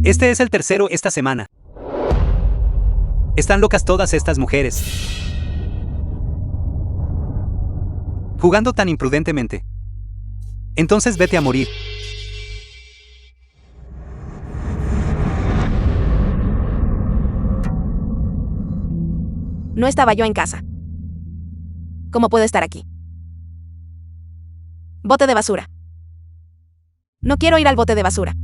Este es el tercero esta semana. Están locas todas estas mujeres. Jugando tan imprudentemente. Entonces vete a morir. No estaba yo en casa. ¿Cómo puedo estar aquí? Bote de basura. No quiero ir al bote de basura.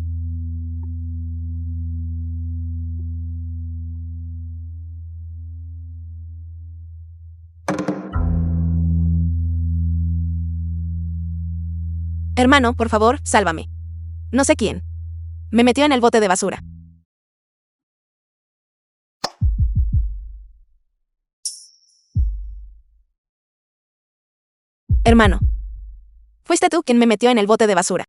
Hermano, por favor, sálvame. No sé quién. Me metió en el bote de basura. Hermano. Fuiste tú quien me metió en el bote de basura.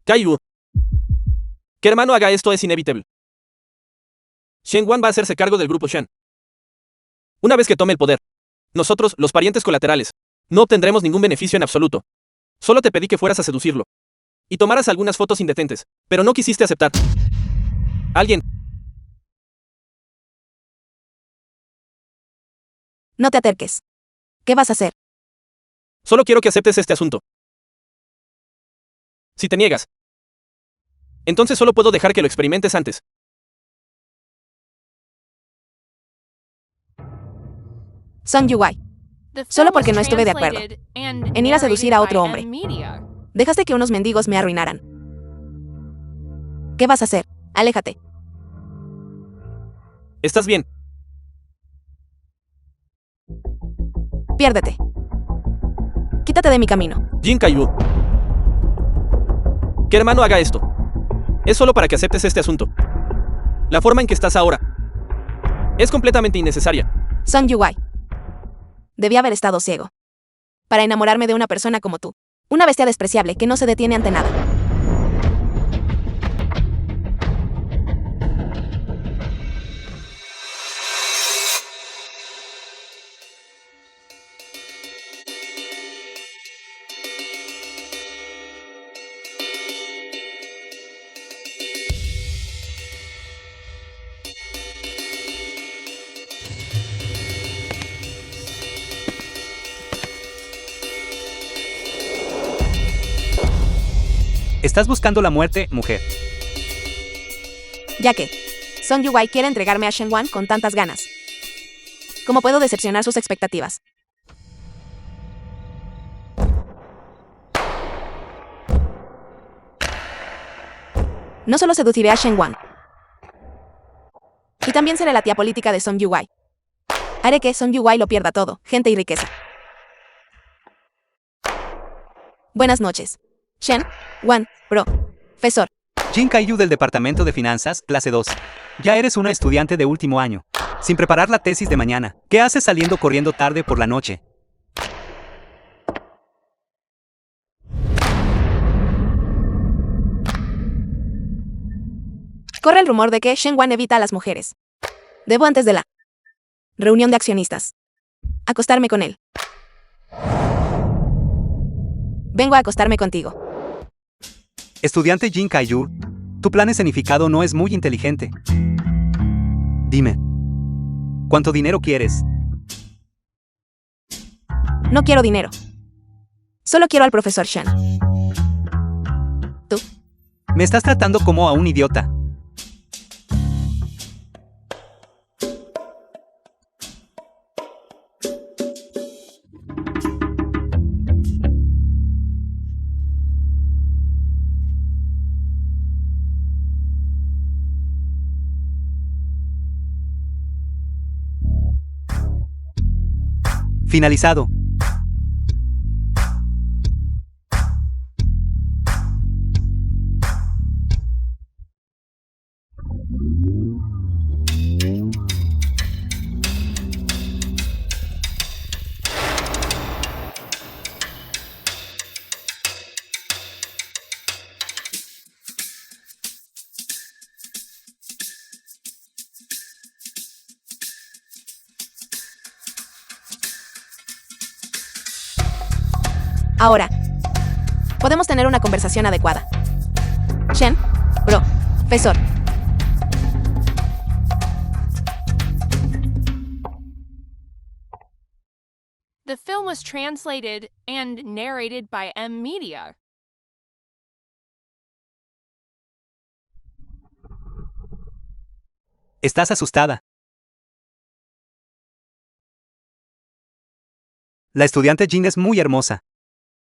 Kaiyu. Que hermano haga esto es inevitable. Shen Wan va a hacerse cargo del grupo Shen. Una vez que tome el poder, nosotros, los parientes colaterales, no obtendremos ningún beneficio en absoluto. Solo te pedí que fueras a seducirlo. Y tomaras algunas fotos indecentes, pero no quisiste aceptar. Alguien. No te acerques. ¿Qué vas a hacer? Solo quiero que aceptes este asunto. Si te niegas, entonces solo puedo dejar que lo experimentes antes. Song Yuwai. Solo porque no estuve de acuerdo en ir a seducir a otro hombre. Dejaste que unos mendigos me arruinaran. ¿Qué vas a hacer? Aléjate. ¿Estás bien? Piérdete. Quítate de mi camino. Jin Kaiyu. Que hermano haga esto. Es solo para que aceptes este asunto. La forma en que estás ahora es completamente innecesaria. Song Yuwai. Debí haber estado ciego para enamorarme de una persona como tú. Una bestia despreciable que no se detiene ante nada. Estás buscando la muerte, mujer. Ya que Song Yuwai quiere entregarme a Shen Wan con tantas ganas. ¿Cómo puedo decepcionar sus expectativas? No solo seduciré a Shen Wan, y también seré la tía política de Song Yuwai. Haré que Song Yuwai lo pierda todo, gente y riqueza. Buenas noches. Shen Wan, profesor. Jin Kaiyu del Departamento de Finanzas, clase 2. Ya eres una estudiante de último año. Sin preparar la tesis de mañana. ¿Qué haces saliendo corriendo tarde por la noche? Corre el rumor de que Shen Wan evita a las mujeres. Debo antes de la reunión de accionistas acostarme con él. Vengo a acostarme contigo. Estudiante Jin Kaiyu, tu plan escenificado no es muy inteligente. Dime, ¿cuánto dinero quieres? No quiero dinero. Solo quiero al profesor Shen. ¿Tú? Me estás tratando como a un idiota. Finalizado. Ahora. Podemos tener una conversación adecuada. Shen, profesor. The film was translated and narrated by M Media. Estás asustada. La estudiante Jin es muy hermosa.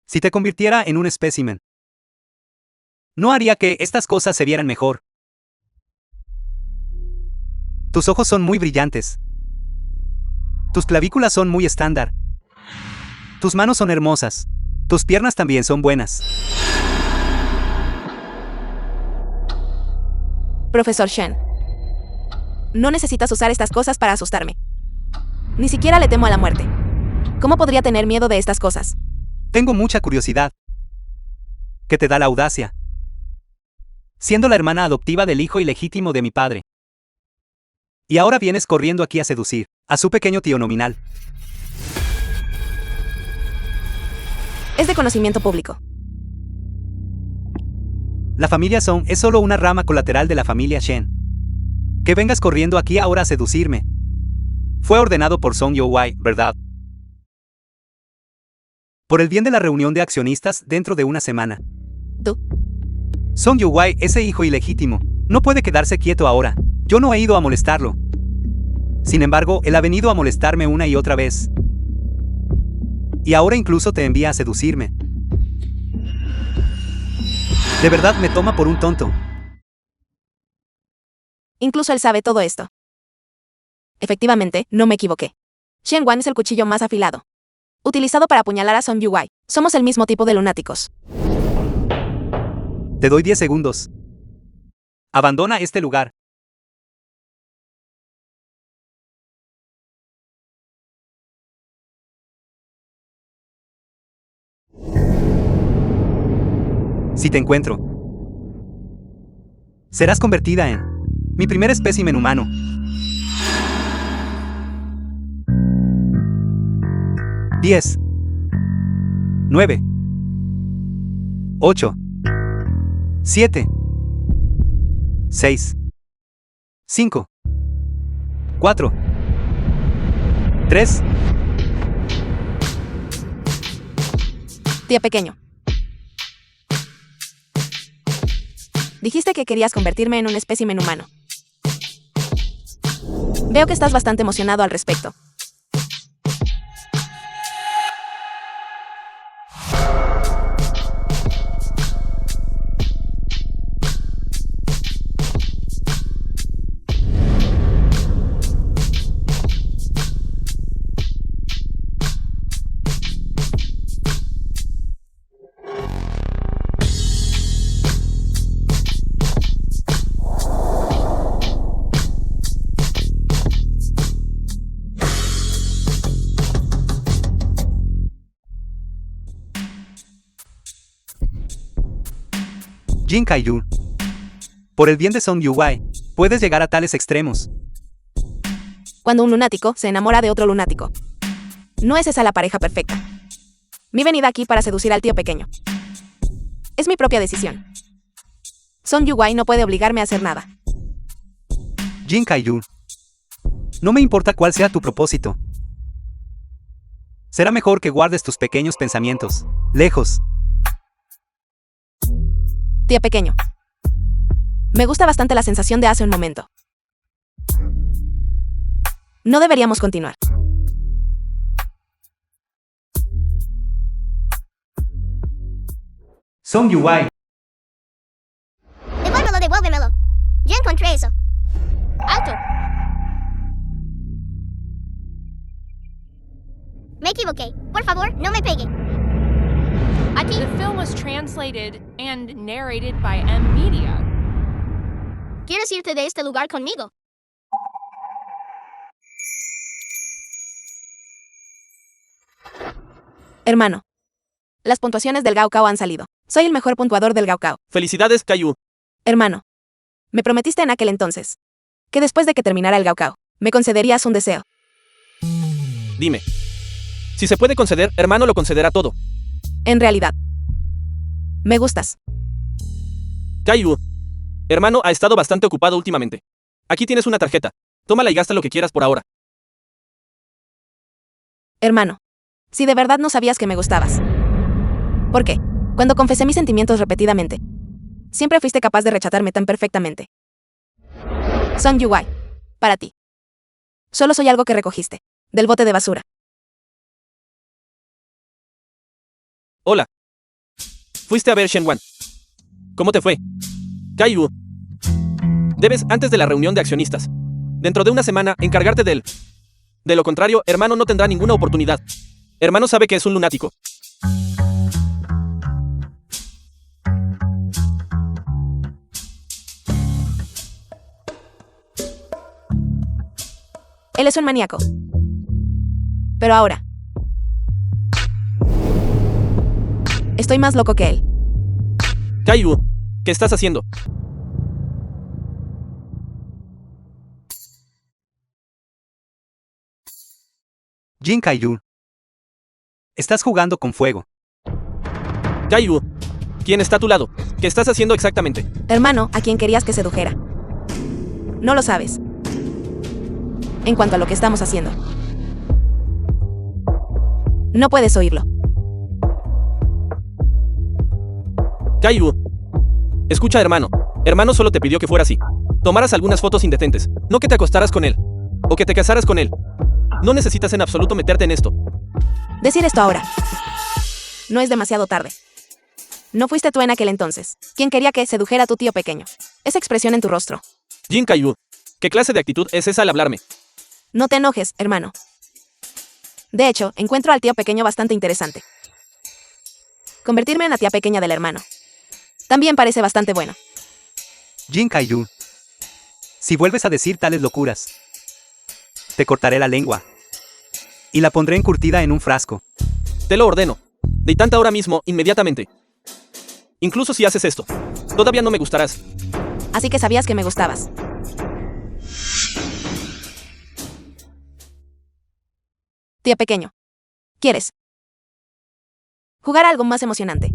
Si te convirtiera en un espécimen, no haría que estas cosas se vieran mejor. Tus ojos son muy brillantes. Tus clavículas son muy estándar. Tus manos son hermosas. Tus piernas también son buenas. Profesor Shen. No necesitas usar estas cosas para asustarme. Ni siquiera le temo a la muerte. ¿Cómo podría tener miedo de estas cosas? Tengo mucha curiosidad. ¿Qué te da la audacia? Siendo la hermana adoptiva del hijo ilegítimo de mi padre. Y ahora vienes corriendo aquí a seducir a su pequeño tío nominal. Es de conocimiento público. La familia Song es solo una rama colateral de la familia Shen. Que vengas corriendo aquí ahora a seducirme. Fue ordenado por Song Yo-wai, ¿verdad? Por el bien de la reunión de accionistas dentro de una semana. ¿Tú? Song Yo-wai, ese hijo ilegítimo, no puede quedarse quieto ahora. Yo no he ido a molestarlo. Sin embargo, él ha venido a molestarme una y otra vez. Y ahora incluso te envía a seducirme. De verdad me toma por un tonto. Incluso él sabe todo esto. Efectivamente, no me equivoqué. Shen Wan es el cuchillo más afilado. Utilizado para apuñalar a Song Yu-wai. Somos el mismo tipo de lunáticos. Te doy 10 segundos. Abandona este lugar. Si te encuentro, serás convertida en mi primer espécimen humano. 10, 9, 8, 7, 6, 5, 4, 3. Tía pequeño. Dijiste que querías convertirme en un espécimen humano. Veo que estás bastante emocionado al respecto. Jin Kai-yu. Por el bien de Song Yu-wai, puedes llegar a tales extremos. Cuando un lunático se enamora de otro lunático. No es esa la pareja perfecta. Mi venida aquí para seducir al tío pequeño. Es mi propia decisión. Song Yu-wai no puede obligarme a hacer nada. Jin Kai-yu. No me importa cuál sea tu propósito. Será mejor que guardes tus pequeños pensamientos lejos. Tía pequeño. Me gusta bastante la sensación de hace un momento. No deberíamos continuar. Song Yu-wai. Devuélvelo, devuélvemelo. Ya encontré eso. ¡Alto! Me equivoqué. Por favor, no me pegue. Aquí. The film was translated and narrated by M Media. ¿Quieres irte de este lugar conmigo? Hermano. Las puntuaciones del Gaokao han salido. Soy el mejor puntuador del Gaokao. Felicidades, Kai-yu. Hermano. Me prometiste en aquel entonces que después de que terminara el Gaokao, me concederías un deseo. Dime. Si se puede conceder, hermano lo concederá todo. En realidad, Me gustas. Caillou. Hermano ha estado bastante ocupado últimamente. Aquí tienes una tarjeta. Tómala y gasta lo que quieras por ahora. Hermano. Si de verdad no sabías que me gustabas. ¿Por qué? Cuando confesé mis sentimientos repetidamente. Siempre fuiste capaz de rechazarme tan perfectamente. Song Yu-wai. Para ti. Solo soy algo que recogiste. Del bote de basura. Hola. Fuiste a ver Shenwan. ¿Cómo te fue? Caillou. Debes, antes de la reunión de accionistas, dentro de una semana, encargarte de él. De lo contrario, hermano no tendrá ninguna oportunidad. Hermano sabe que es un lunático. Él es un maníaco. Pero ahora. Estoy más loco que él. Caillou, ¿qué estás haciendo? Jin Caillou. Estás jugando con fuego. Caillou, ¿quién está a tu lado? ¿Qué estás haciendo exactamente? Hermano, a quien querías que sedujera. No lo sabes. En cuanto a lo que estamos haciendo. No puedes oírlo. Caillou. Escucha, hermano. Hermano solo te pidió que fuera así. Tomaras algunas fotos indecentes. No que te acostaras con él. O que te casaras con él. No necesitas en absoluto meterte en esto. Decir esto ahora. No es demasiado tarde. No fuiste tú en aquel entonces quien quería que sedujera a tu tío pequeño. Esa expresión en tu rostro. Jin Caillou. ¿Qué clase de actitud es esa al hablarme? No te enojes, hermano. De hecho, encuentro al tío pequeño bastante interesante. Convertirme en la tía pequeña del hermano. También parece bastante bueno. Jin Caillou. Si vuelves a decir tales locuras, te cortaré la lengua. Y la pondré encurtida en un frasco. Te lo ordeno. Deitante ahora mismo, inmediatamente. Incluso si haces esto, todavía no me gustarás. Así que sabías que me gustabas. Tío pequeño. ¿Quieres jugar a algo más emocionante?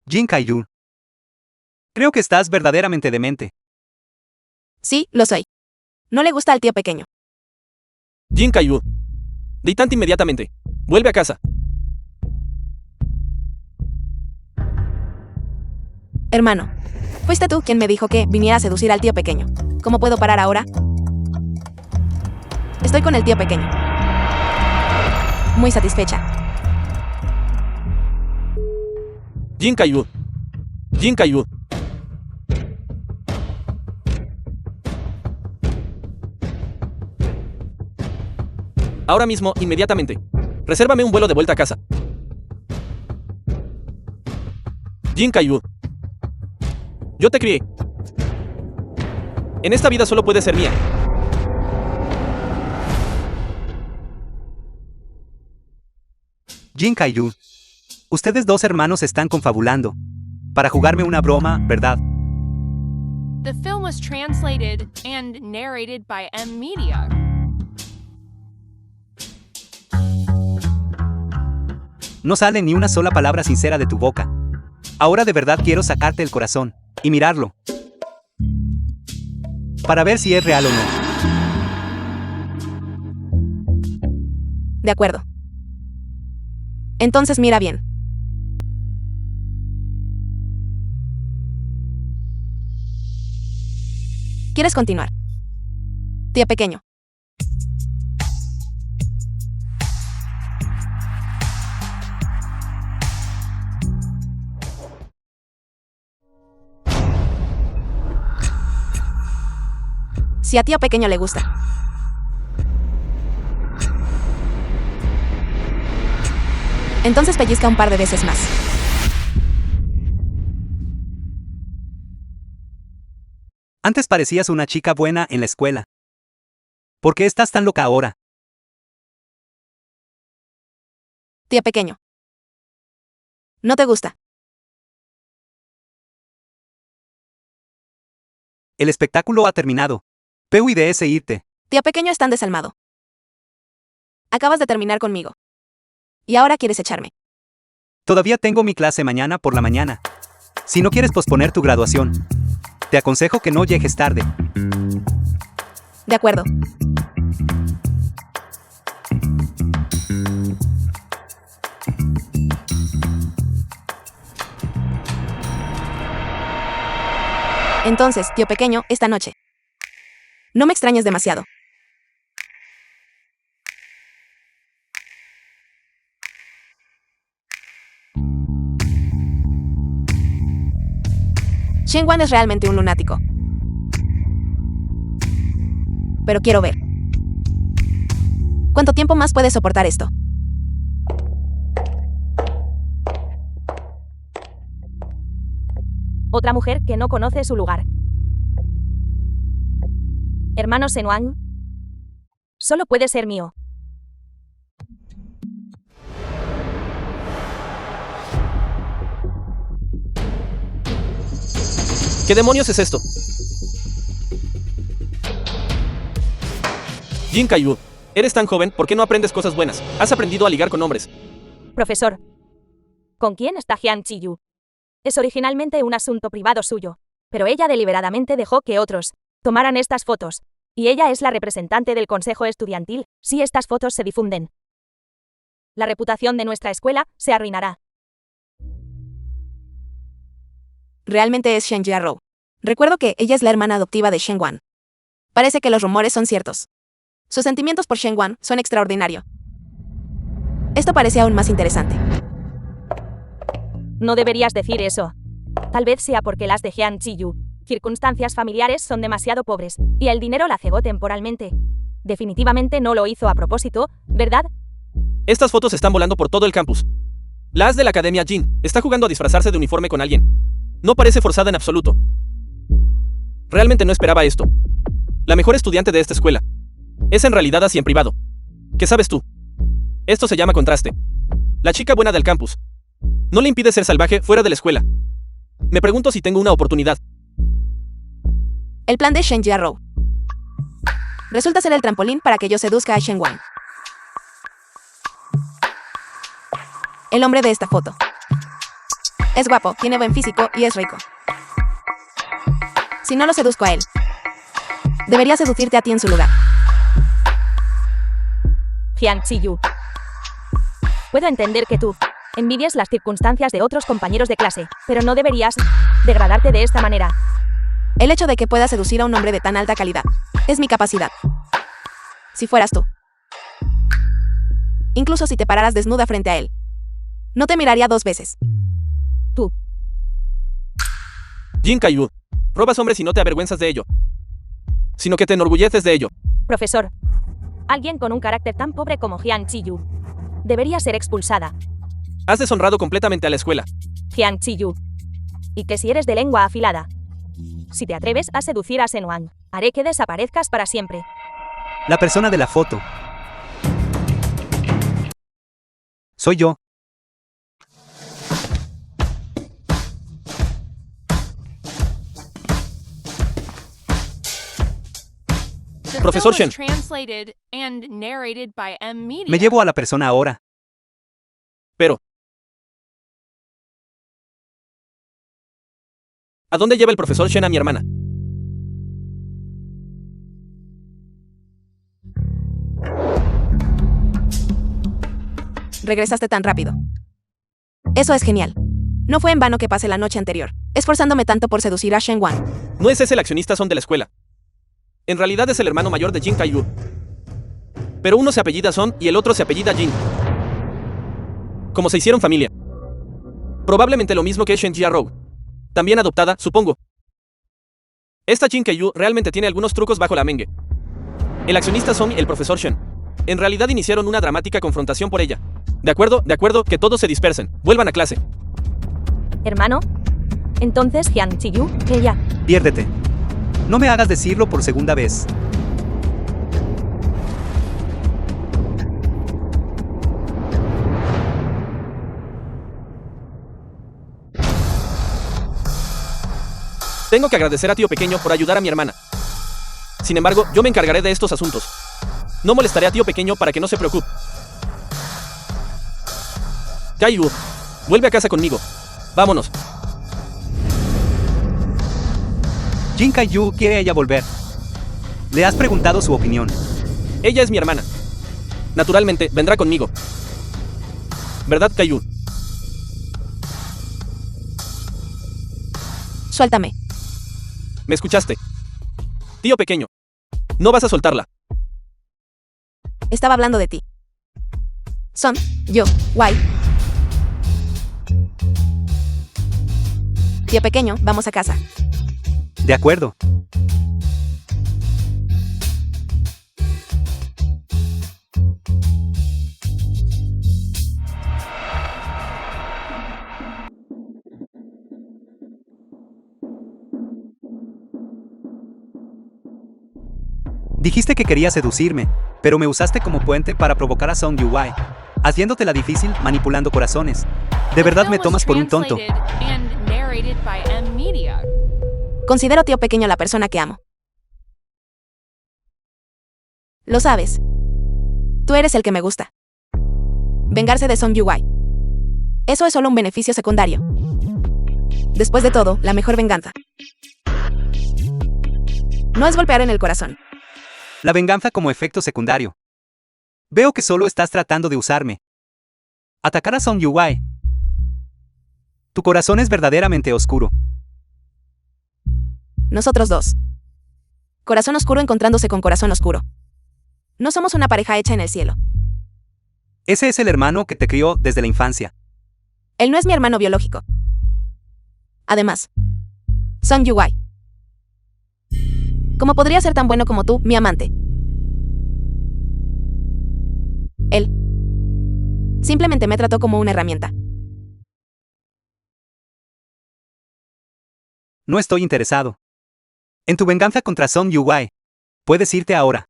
Jin Caillou. Creo que estás verdaderamente demente. Sí, lo soy. No le gusta al tío pequeño. Jin Caillou. Deitante inmediatamente. Vuelve a casa. Hermano, fuiste tú quien me dijo que viniera a seducir al tío pequeño. ¿Cómo puedo parar ahora? Estoy con el tío pequeño. Muy satisfecha. Jin Caillou. Jin Caillou. Ahora mismo, inmediatamente. Resérvame un vuelo de vuelta a casa. Jin Caillou. Yo te crié. En esta vida solo puedes ser mía. Jin Caillou. Ustedes dos hermanos están confabulando. Para jugarme una broma, ¿verdad? The film was translated and narrated by M Media. No sale ni una sola palabra sincera de tu boca. Ahora de verdad quiero sacarte el corazón y mirarlo. Para ver si es real o no. De acuerdo. Entonces mira bien. ¿Quieres continuar? Tío pequeño. Si a tío pequeño le gusta. Entonces pellizca un par de veces más. Antes parecías una chica buena en la escuela. ¿Por qué estás tan loca ahora? Tío pequeño. ¿No te gusta? El espectáculo ha terminado. Peu y DS irte. Tío pequeño es tan desalmado. Acabas de terminar conmigo. Y ahora quieres echarme. Todavía tengo mi clase mañana por la mañana. Si no quieres posponer tu graduación, te aconsejo que no llegues tarde. De acuerdo. Entonces, tío pequeño, esta noche. No me extrañes demasiado. Shenwan es realmente un lunático. Pero quiero ver. ¿Cuánto tiempo más puedes soportar esto? Otra mujer que no conoce su lugar. Hermano Senwang. Solo puede ser mío. ¿Qué demonios es esto? Jin Kaiyu, eres tan joven, ¿por qué no aprendes cosas buenas? Has aprendido a ligar con hombres. Profesor. ¿Con quién está Jian Chiyu? Es originalmente un asunto privado suyo, pero ella deliberadamente dejó que otros tomaran estas fotos, y ella es la representante del consejo estudiantil si estas fotos se difunden. La reputación de nuestra escuela se arruinará. Realmente es Shen Jiarou. Recuerdo que ella es la hermana adoptiva de Shenwan. Parece que los rumores son ciertos. Sus sentimientos por Shenwan son extraordinarios. Esto parece aún más interesante. No deberías decir eso. Tal vez sea porque las de Jian Chiyu. Circunstancias familiares son demasiado pobres, y el dinero la cegó temporalmente. Definitivamente no lo hizo a propósito, ¿verdad? Estas fotos están volando por todo el campus. La as de la academia Jin está jugando a disfrazarse de uniforme con alguien. No parece forzada en absoluto. Realmente no esperaba esto. La mejor estudiante de esta escuela. Es en realidad así en privado. ¿Qué sabes tú? Esto se llama contraste. La chica buena del campus. No le impide ser salvaje fuera de la escuela. Me pregunto si tengo una oportunidad. El plan de Shen Jiarou resulta ser el trampolín para que yo seduzca a Shenwan. El hombre de esta foto. Es guapo, tiene buen físico y es rico. Si no lo seduzco a él, debería seducirte a ti en su lugar. Jian Chiyu. Puedo entender que tú envidies las circunstancias de otros compañeros de clase, pero no deberías degradarte de esta manera. El hecho de que pueda seducir a un hombre de tan alta calidad es mi capacidad. Si fueras tú, incluso si te pararas desnuda frente a él, no te miraría dos veces. Tú. Jin Kaiyu, robas hombres y no te avergüenzas de ello, sino que te enorgulleces de ello. Profesor. Alguien con un carácter tan pobre como Jian Chiyu debería ser expulsada. Has deshonrado completamente a la escuela. Jian Chiyu. Y que si eres de lengua afilada, si te atreves a seducir a Senwang, haré que desaparezcas para siempre. La persona de la foto. Soy yo. The Profesor film was Shen. translated and narrated by M Media. Me llevo a la persona ahora. Pero... ¿a dónde lleva el profesor Shen a mi hermana? Regresaste tan rápido. Eso es genial. No fue en vano que pasé la noche anterior, esforzándome tanto por seducir a Shenwan. No es ese el accionista Son de la escuela. En realidad es el hermano mayor de Jin Kaiyu. Pero uno se apellida Son y el otro se apellida Jin. Como se hicieron familia. Probablemente lo mismo que Shen Jiarou. También adoptada, supongo. Esta Jin Kaiyu realmente tiene algunos trucos bajo la manga. El accionista Son y el profesor Shen en realidad iniciaron una dramática confrontación por ella. De acuerdo, que todos se dispersen. Vuelvan a clase. ¿Hermano? Entonces Jian Chiyu, ella. Piérdete. No me hagas decirlo por segunda vez. Tengo que agradecer a tío pequeño por ayudar a mi hermana. Sin embargo, yo me encargaré de estos asuntos. No molestaré a tío pequeño para que no se preocupe. Caillou, vuelve a casa conmigo. Vámonos. Jin Caillou quiere ella volver. ¿Le has preguntado su opinión? Ella es mi hermana. Naturalmente, vendrá conmigo. ¿Verdad, Caillou? Suéltame. ¿Me escuchaste? Tío pequeño. No vas a soltarla. Estaba hablando de ti. Son, yo, Wai. Tío pequeño, vamos a casa. De acuerdo. Dijiste que querías seducirme, pero me usaste como puente para provocar a Song Yuwai, haciéndote la difícil manipulando corazones. De verdad me tomas por un tonto. And narrated by M Media. Considero tío pequeño la persona que amo. Lo sabes. Tú eres el que me gusta. Vengarse de Song Yuwai. Eso es solo un beneficio secundario. Después de todo, la mejor venganza no es golpear en el corazón. La venganza como efecto secundario. Veo que solo estás tratando de usarme. Atacar a Song Yuwai. Tu corazón es verdaderamente oscuro. Nosotros dos. Corazón oscuro encontrándose con corazón oscuro. No somos una pareja hecha en el cielo. Ese es el hermano que te crió desde la infancia. Él no es mi hermano biológico. Además, Song Yuwai. ¿Cómo podría ser tan bueno como tú, mi amante? Él simplemente me trató como una herramienta. No estoy interesado en tu venganza contra Song Yuwai. Puedes irte ahora.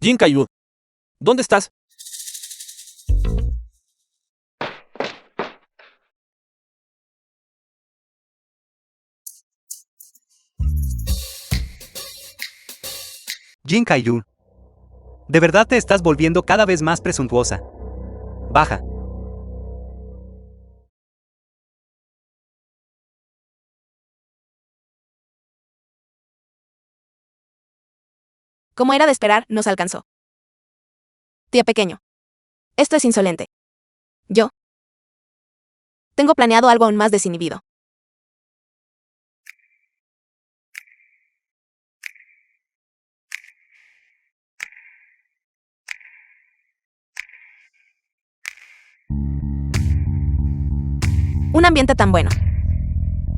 Jin Caillou. ¿Dónde estás? Jin Caillou. De verdad te estás volviendo cada vez más presuntuosa. Baja. Como era de esperar, nos alcanzó. Tío pequeño. Esto es insolente. Yo tengo planeado algo aún más desinhibido. Un ambiente tan bueno.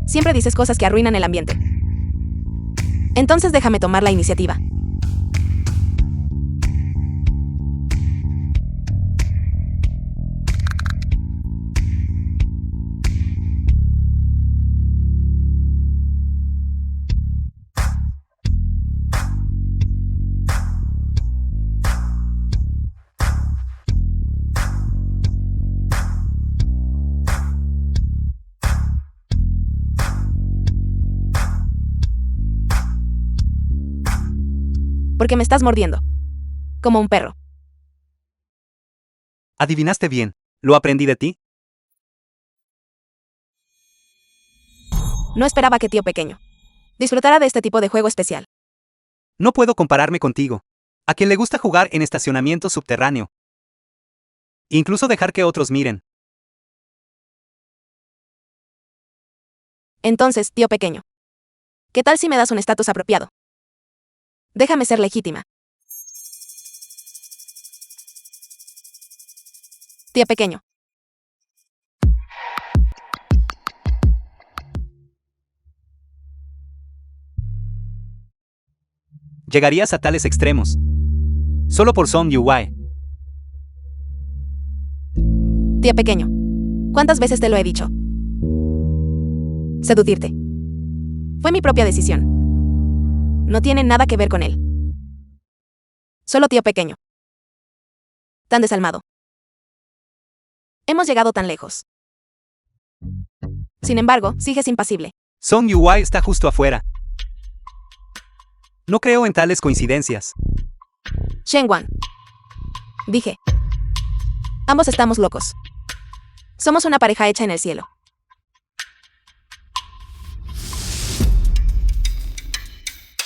Siempre dices cosas que arruinan el ambiente. Entonces déjame tomar la iniciativa. Porque me estás mordiendo. Como un perro. Adivinaste bien. ¿Lo aprendí de ti? No esperaba que tío pequeño disfrutara de este tipo de juego especial. No puedo compararme contigo. A quien le gusta jugar en estacionamiento subterráneo. Incluso dejar que otros miren. Entonces, tío pequeño, ¿qué tal si me das un estatus apropiado? Déjame ser legítima. Tío pequeño. Llegarías a tales extremos. Solo por Song Yuwai. Tío pequeño. ¿Cuántas veces te lo he dicho? Seducirte. Fue mi propia decisión. No tiene nada que ver con él. Solo tío pequeño. Tan desalmado. Hemos llegado tan lejos. Sin embargo, sigues impasible. Song Yuwai está justo afuera. No creo en tales coincidencias. Shenwan. Dije. Ambos estamos locos. Somos una pareja hecha en el cielo.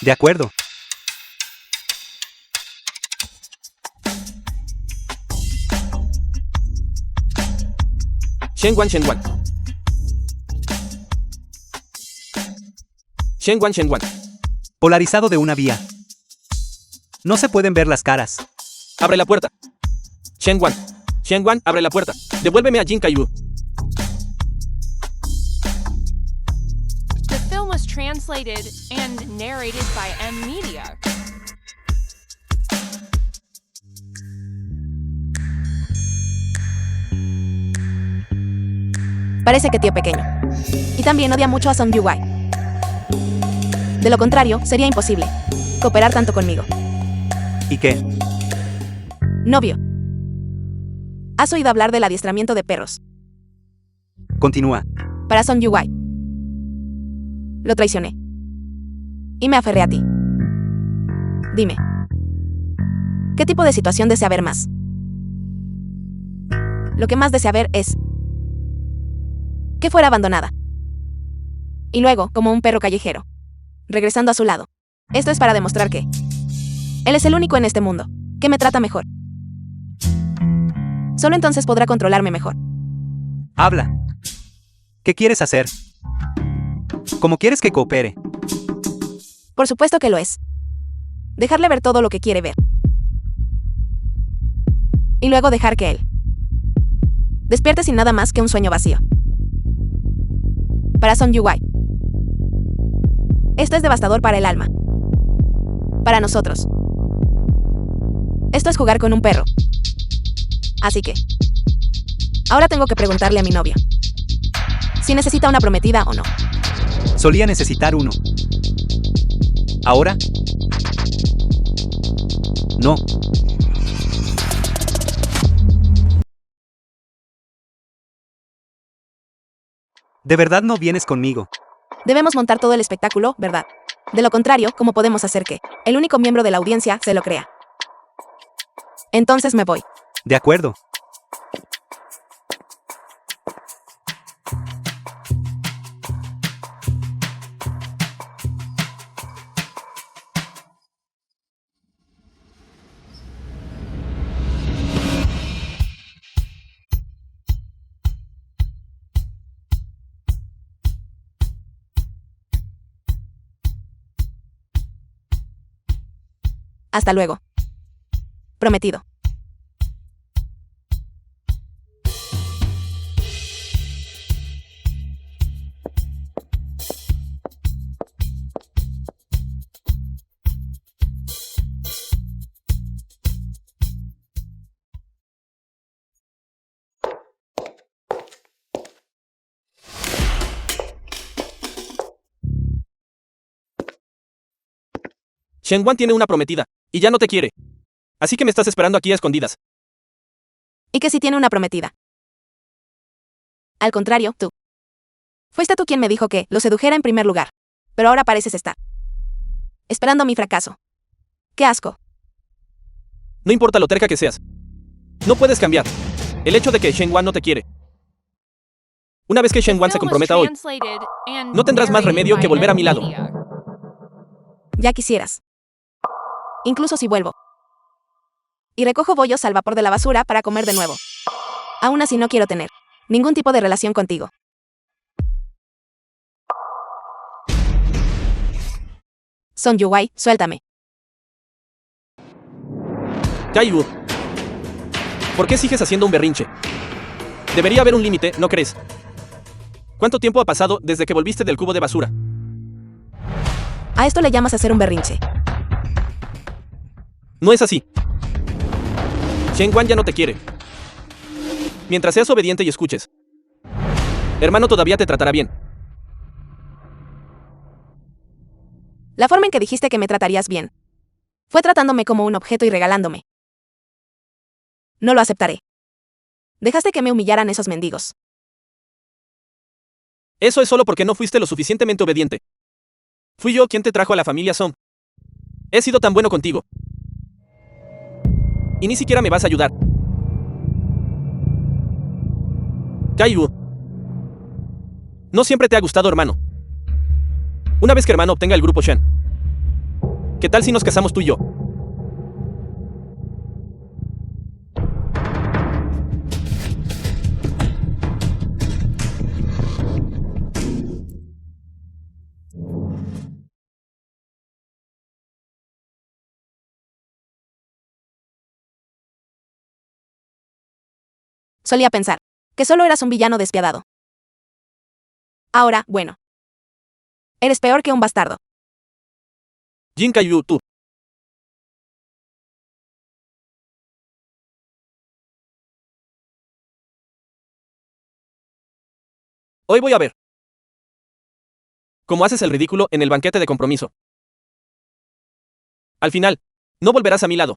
De acuerdo. Shenwan, Shenwan. Shenwan, Shenwan. Polarizado de una vía. No se pueden ver las caras. Abre la puerta. Shenwan. Shenwan, abre la puerta. Devuélveme a Jin Kaiyu. The film was translated and narrated by M Media. Parece que tío pequeño. Y también odia mucho a Song Yuwai. De lo contrario, sería imposible cooperar tanto conmigo. ¿Y qué? Novio. ¿Has oído hablar del adiestramiento de perros? Continúa. Para Song Yuwai. Lo traicioné. Y me aferré a ti. Dime. ¿Qué tipo de situación desea ver más? Lo que más desea ver es que fuera abandonada. Y luego, como un perro callejero, regresando a su lado. Esto es para demostrar que él es el único en este mundo que me trata mejor. Solo entonces podrá controlarme mejor. Habla. ¿Qué quieres hacer? ¿Cómo quieres que coopere? Por supuesto que lo es. Dejarle ver todo lo que quiere ver. Y luego dejar que él despierte sin nada más que un sueño vacío. Para Song Yuwai. Esto es devastador para el alma. Para nosotros. Esto es jugar con un perro. Así que ahora tengo que preguntarle a mi novio si necesita una prometida o no. Solía necesitar uno. ¿Ahora? No. ¿De verdad no vienes conmigo? Debemos montar todo el espectáculo, ¿verdad? De lo contrario, ¿cómo podemos hacer que el único miembro de la audiencia se lo crea? Entonces me voy. De acuerdo. Hasta luego. Prometido. Shenwan tiene una prometida, y ya no te quiere. Así que me estás esperando aquí a escondidas. Y que sí tiene una prometida. Al contrario, tú. Fuiste tú quien me dijo que lo sedujera en primer lugar. Pero ahora pareces estar esperando mi fracaso. ¡Qué asco! No importa lo terca que seas. No puedes cambiar el hecho de que Shenwan no te quiere. Una vez que Shenwan se comprometa hoy, no tendrás más remedio que volver a mi lado. Ya quisieras. Incluso si vuelvo y recojo bollos al vapor de la basura para comer de nuevo. Aún así no quiero tener ningún tipo de relación contigo. Song Yuwai, suéltame. Kaiyu, ¿por qué sigues haciendo un berrinche? Debería haber un límite, ¿no crees? ¿Cuánto tiempo ha pasado desde que volviste del cubo de basura? A esto le llamas hacer un berrinche. No es así. Shenwan ya no te quiere. Mientras seas obediente y escuches, hermano todavía te tratará bien. La forma en que dijiste que me tratarías bien Fue tratándome como un objeto y regalándome. No lo aceptaré. Dejaste que me humillaran esos mendigos. Eso es solo porque no fuiste lo suficientemente obediente. Fui yo quien te trajo a la familia Song. He sido tan bueno contigo. Y ni siquiera me vas a ayudar. Caillou. No siempre te ha gustado, hermano. Una vez que hermano obtenga el grupo Shen, ¿qué tal si nos casamos tú y yo? Solía pensar que solo eras un villano despiadado. Ahora, bueno. Eres peor que un bastardo. Jin Caillou, tú. Hoy voy a ver cómo haces el ridículo en el banquete de compromiso. Al final, no volverás a mi lado.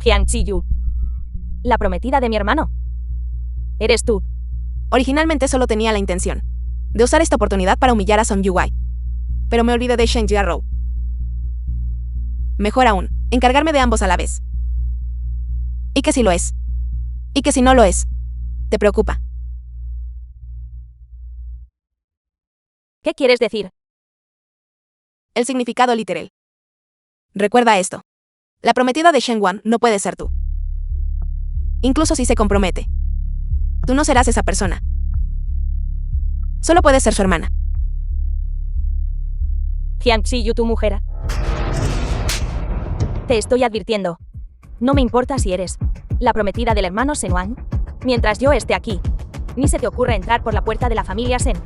Jiang Ziyu. La prometida de mi hermano. Eres tú. Originalmente solo tenía la intención de usar esta oportunidad para humillar a Song Yuwei. Pero me olvidé de Shen Jiarou. Mejor aún, encargarme de ambos a la vez. ¿Y que si lo es? ¿Y que si no lo es? ¿Te preocupa? ¿Qué quieres decir? El significado literal. Recuerda esto. La prometida de Shen Wan no puede ser tú. Incluso si se compromete. Tú no serás esa persona. Solo puedes ser su hermana. Jiang Ziyu, tu mujer. Te estoy advirtiendo. No me importa si eres la prometida del hermano Shen Wan. Mientras yo esté aquí, ni se te ocurra entrar por la puerta de la familia Shen.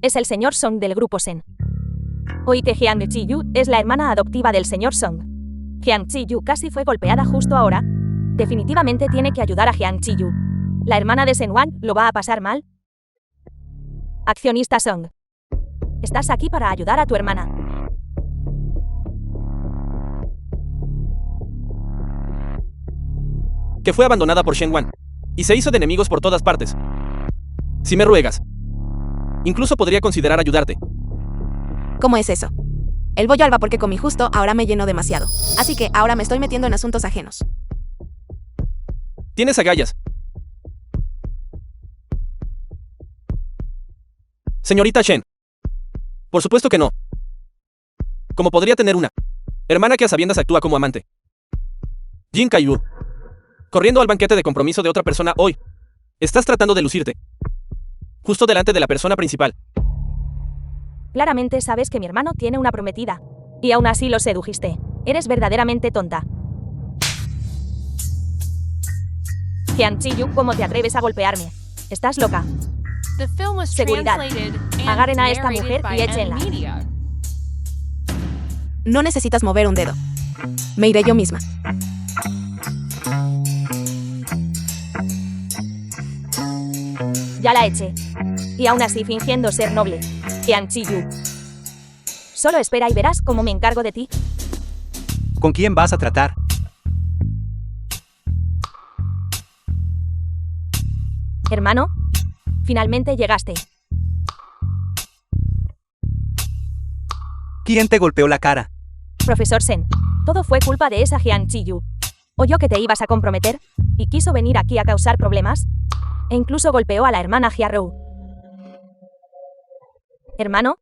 Es el señor Song del grupo Shen. Oí que Jiang Ziyu es la hermana adoptiva del señor Song. Jiang Ziyu casi fue golpeada justo ahora. Definitivamente tiene que ayudar a Jiang Ziyu. ¿La hermana de Shen Wan lo va a pasar mal? Accionista Song. Estás aquí para ayudar a tu hermana. Que fue abandonada por Shen Wan y se hizo de enemigos por todas partes. Si me ruegas, incluso podría considerar ayudarte. ¿Cómo es eso? El bollo al vapor que comí justo ahora me llenó demasiado. Así que ahora me estoy metiendo en asuntos ajenos. ¿Tienes agallas? Señorita Shen. Por supuesto que no. ¿Cómo podría tener una hermana que a sabiendas actúa como amante? Jin Caillou. Corriendo al banquete de compromiso de otra persona hoy. Estás tratando de lucirte. Justo delante de la persona principal. Claramente sabes que mi hermano tiene una prometida. Y aún así lo sedujiste. Eres verdaderamente tonta. Jiang Ziyu, ¿cómo te atreves a golpearme? Estás loca. The film was Seguridad. translated and Agarren a esta narrated mujer by y échenla. M-Media. No necesitas mover un dedo. Me iré yo misma. Ya la eché. Y aún así fingiendo ser noble. Jiang Ziyu. Solo espera y verás cómo me encargo de ti. ¿Con quién vas a tratar? Hermano, finalmente llegaste. ¿Quién te golpeó la cara? Profesor Shen, todo fue culpa de esa Jiang Ziyu. Oyó que te ibas a comprometer y quiso venir aquí a causar problemas. E incluso golpeó a la hermana Jiarou. Hermano,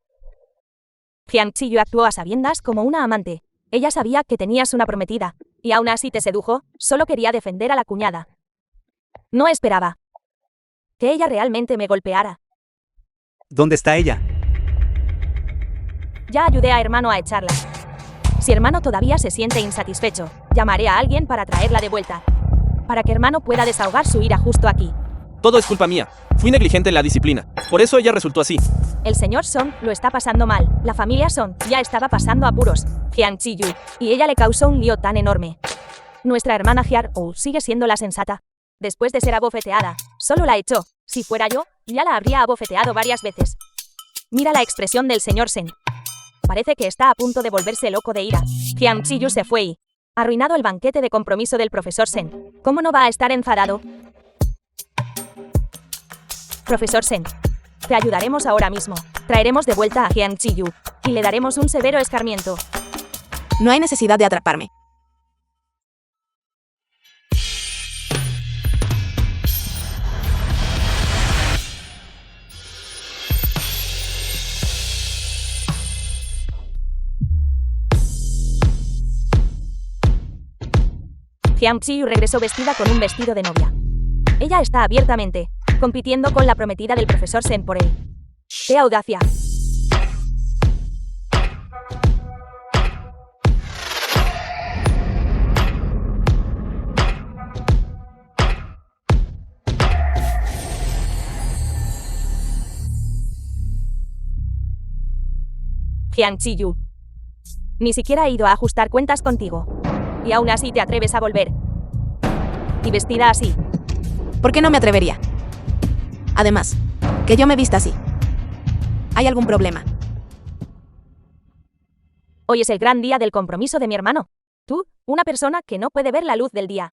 Jiang Ziyu actuó a sabiendas como una amante. Ella sabía que tenías una prometida, y aún así te sedujo, solo quería defender a la cuñada. No esperaba que ella realmente me golpeara. ¿Dónde está ella? Ya ayudé a hermano a echarla. Si hermano todavía se siente insatisfecho, llamaré a alguien para traerla de vuelta. Para que hermano pueda desahogar su ira justo aquí. Todo es culpa mía. Fui negligente en la disciplina. Por eso ella resultó así. El señor Song lo está pasando mal. La familia Song ya estaba pasando apuros. Hyang Chi-yu. Y ella le causó un lío tan enorme. Nuestra hermana Hyar-oh sigue siendo la sensata. Después de ser abofeteada, solo la echó. Si fuera yo, ya la habría abofeteado varias veces. Mira la expresión del señor Sen. Parece que está a punto de volverse loco de ira. Hyang Chi-yu se fue y... arruinado el banquete de compromiso del profesor Sen. ¿Cómo no va a estar enfadado? Profesor Sen. Te ayudaremos ahora mismo. Traeremos de vuelta a Hyang Chi-yu. Y le daremos un severo escarmiento. No hay necesidad de atraparme. Hyang Chi-yu regresó vestida con un vestido de novia. Ella está abiertamente compitiendo con la prometida del profesor Sen por él. ¡Qué audacia! Hyang Chi-yu. Ni siquiera he ido a ajustar cuentas contigo. Y aún así te atreves a volver. Y vestida así. ¿Por qué no me atrevería? Además, que yo me vista así. ¿Hay algún problema? Hoy es el gran día del compromiso de mi hermano. Tú, una persona que no puede ver la luz del día.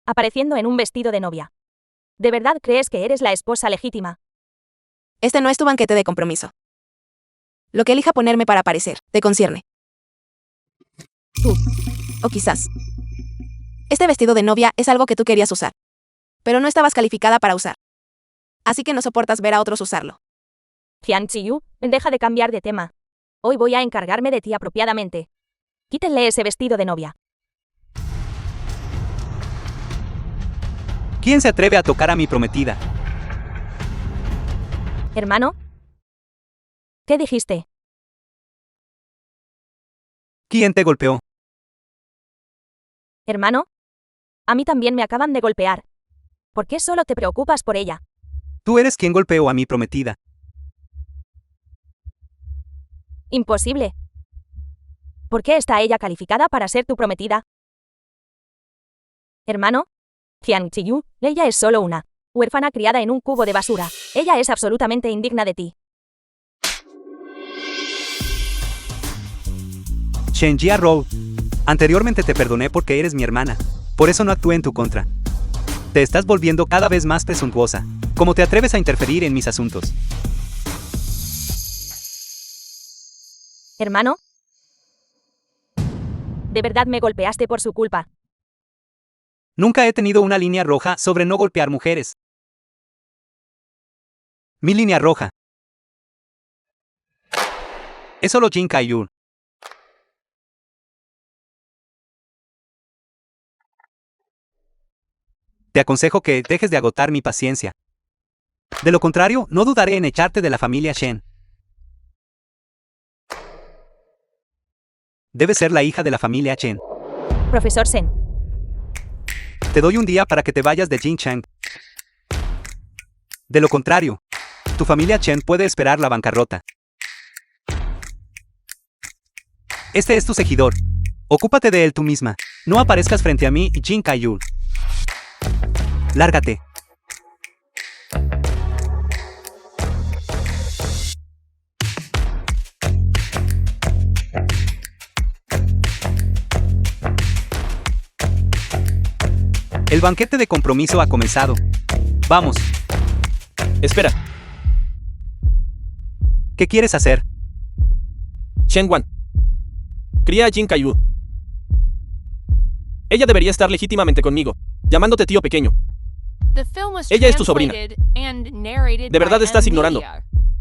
Apareciendo en un vestido de novia. ¿De verdad crees que eres la esposa legítima? Este no es tu banquete de compromiso. Lo que elija ponerme para aparecer, te concierne. Tú. O quizás. Este vestido de novia es algo que tú querías usar. Pero no estabas calificada para usar. Así que no soportas ver a otros usarlo. Hyang Chi-yu, deja de cambiar de tema. Hoy voy a encargarme de ti apropiadamente. Quítenle ese vestido de novia. ¿Quién se atreve a tocar a mi prometida? Hermano. ¿Qué dijiste? ¿Quién te golpeó? Hermano. A mí también me acaban de golpear. ¿Por qué solo te preocupas por ella? Tú eres quien golpeó a mi prometida. Imposible. ¿Por qué está ella calificada para ser tu prometida? Hermano. Hyang Chi-yu, ella es solo una huérfana criada en un cubo de basura. Ella es absolutamente indigna de ti. Shen Jia-ro, anteriormente te perdoné porque eres mi hermana. Por eso no actué en tu contra. Te estás volviendo cada vez más presuntuosa. ¿Cómo te atreves a interferir en mis asuntos? Hermano. De verdad me golpeaste por su culpa. Nunca he tenido una línea roja sobre no golpear mujeres. Mi línea roja es solo Jin Kai-yu. Te aconsejo que dejes de agotar mi paciencia. De lo contrario, no dudaré en echarte de la familia Shen. Debes ser la hija de la familia Chen. Profesor Sen. Te doy un día para que te vayas de Jinchang. De lo contrario, tu familia Chen puede esperar la bancarrota. Este es tu seguidor. Ocúpate de él tú misma. No aparezcas frente a mí y Jin Kai-yu. Lárgate. El banquete de compromiso ha comenzado. Vamos. Espera. ¿Qué quieres hacer? Shen Wan. Cría a Jin Kai-yu. Ella debería estar legítimamente conmigo, llamándote tío pequeño. Ella es tu sobrina. ¿De verdad estás ignorando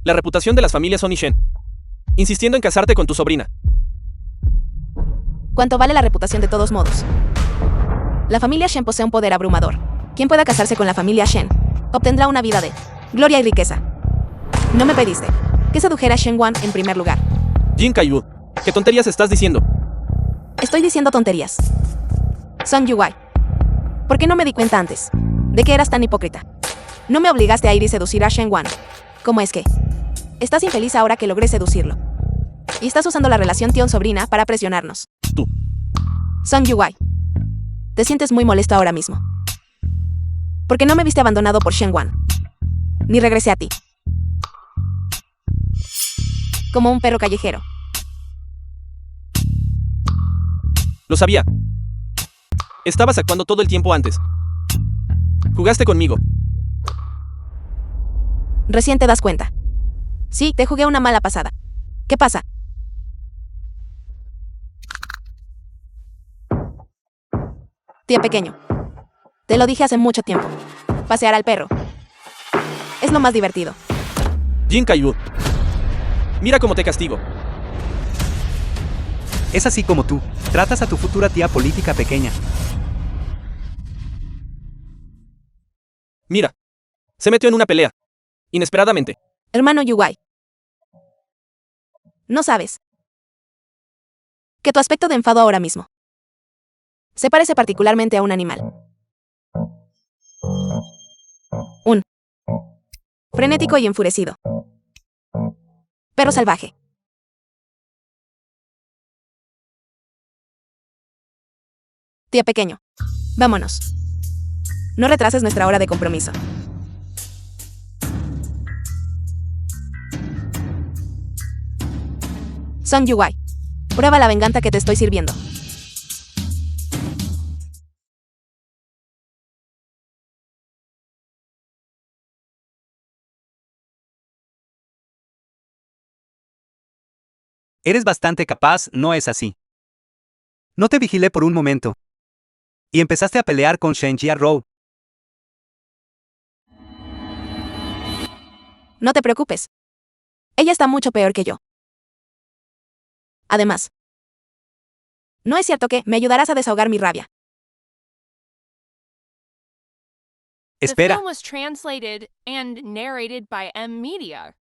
la reputación de las familias Son y Shen, insistiendo en casarte con tu sobrina? ¿Cuánto vale la reputación de todos modos? La familia Shen posee un poder abrumador. Quien pueda casarse con la familia Shen obtendrá una vida de gloria y riqueza. No me pediste que sedujera a Shen Wan en primer lugar. Jin Kai-yu, ¿qué tonterías estás diciendo? Estoy diciendo tonterías. Song Yuwai. ¿Por qué no me di cuenta antes? ¿De que eras tan hipócrita? No me obligaste a ir y seducir a Shen Wan. ¿Cómo es que? Estás infeliz ahora que logré seducirlo. Y estás usando la relación tío-sobrina para presionarnos. Tú. Song Yuwai. Te sientes muy molesto ahora mismo. Porque no me viste abandonado por Shen Wan. Ni regresé a ti. Como un perro callejero. Lo sabía. Estabas actuando todo el tiempo antes. Jugaste conmigo. Recién te das cuenta. Sí, te jugué una mala pasada. ¿Qué pasa? Tío pequeño. Te lo dije hace mucho tiempo. Pasear al perro. Es lo más divertido. Jin Kaiyu. Mira cómo te castigo. Es así como tú tratas a tu futura tía política pequeña. Mira. Se metió en una pelea. Inesperadamente. Hermano Yuwai. No sabes. Que tu aspecto de enfado ahora mismo se parece particularmente a un animal. Un frenético y enfurecido perro salvaje. Tía pequeño, vámonos. No retrases nuestra hora de compromiso. Song Yuwai, prueba la venganza que te estoy sirviendo. Eres bastante capaz, ¿no es así? No te vigilé por un momento. Y empezaste a pelear con Shen Jiarou. No te preocupes. Ella está mucho peor que yo. Además, no es cierto que me ayudarás a desahogar mi rabia. The Espera, film was translated and narrated by M Media.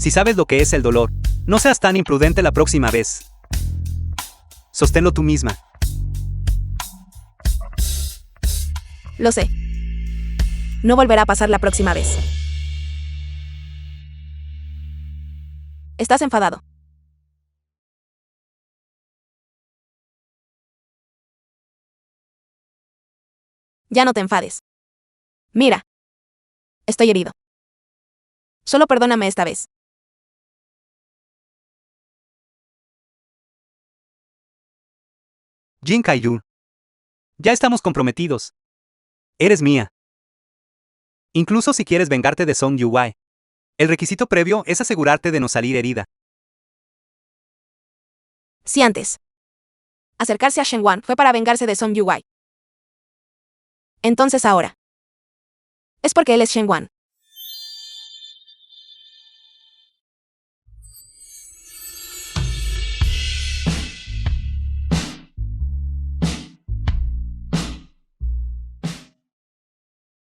si sabes lo que es el dolor, no seas tan imprudente la próxima vez. Sosténlo tú misma. Lo sé. No volverá a pasar la próxima vez. Estás enfadado. Ya no te enfades. Mira. Estoy herido. Solo perdóname esta vez. Jin Kaiyu. Ya estamos comprometidos. Eres mía. Incluso si quieres vengarte de Song Yuwai. El requisito previo es asegurarte de no salir herida. Si antes acercarse a Shen Wan fue para vengarse de Song Yuwai, entonces ahora es porque él es Shen Wan.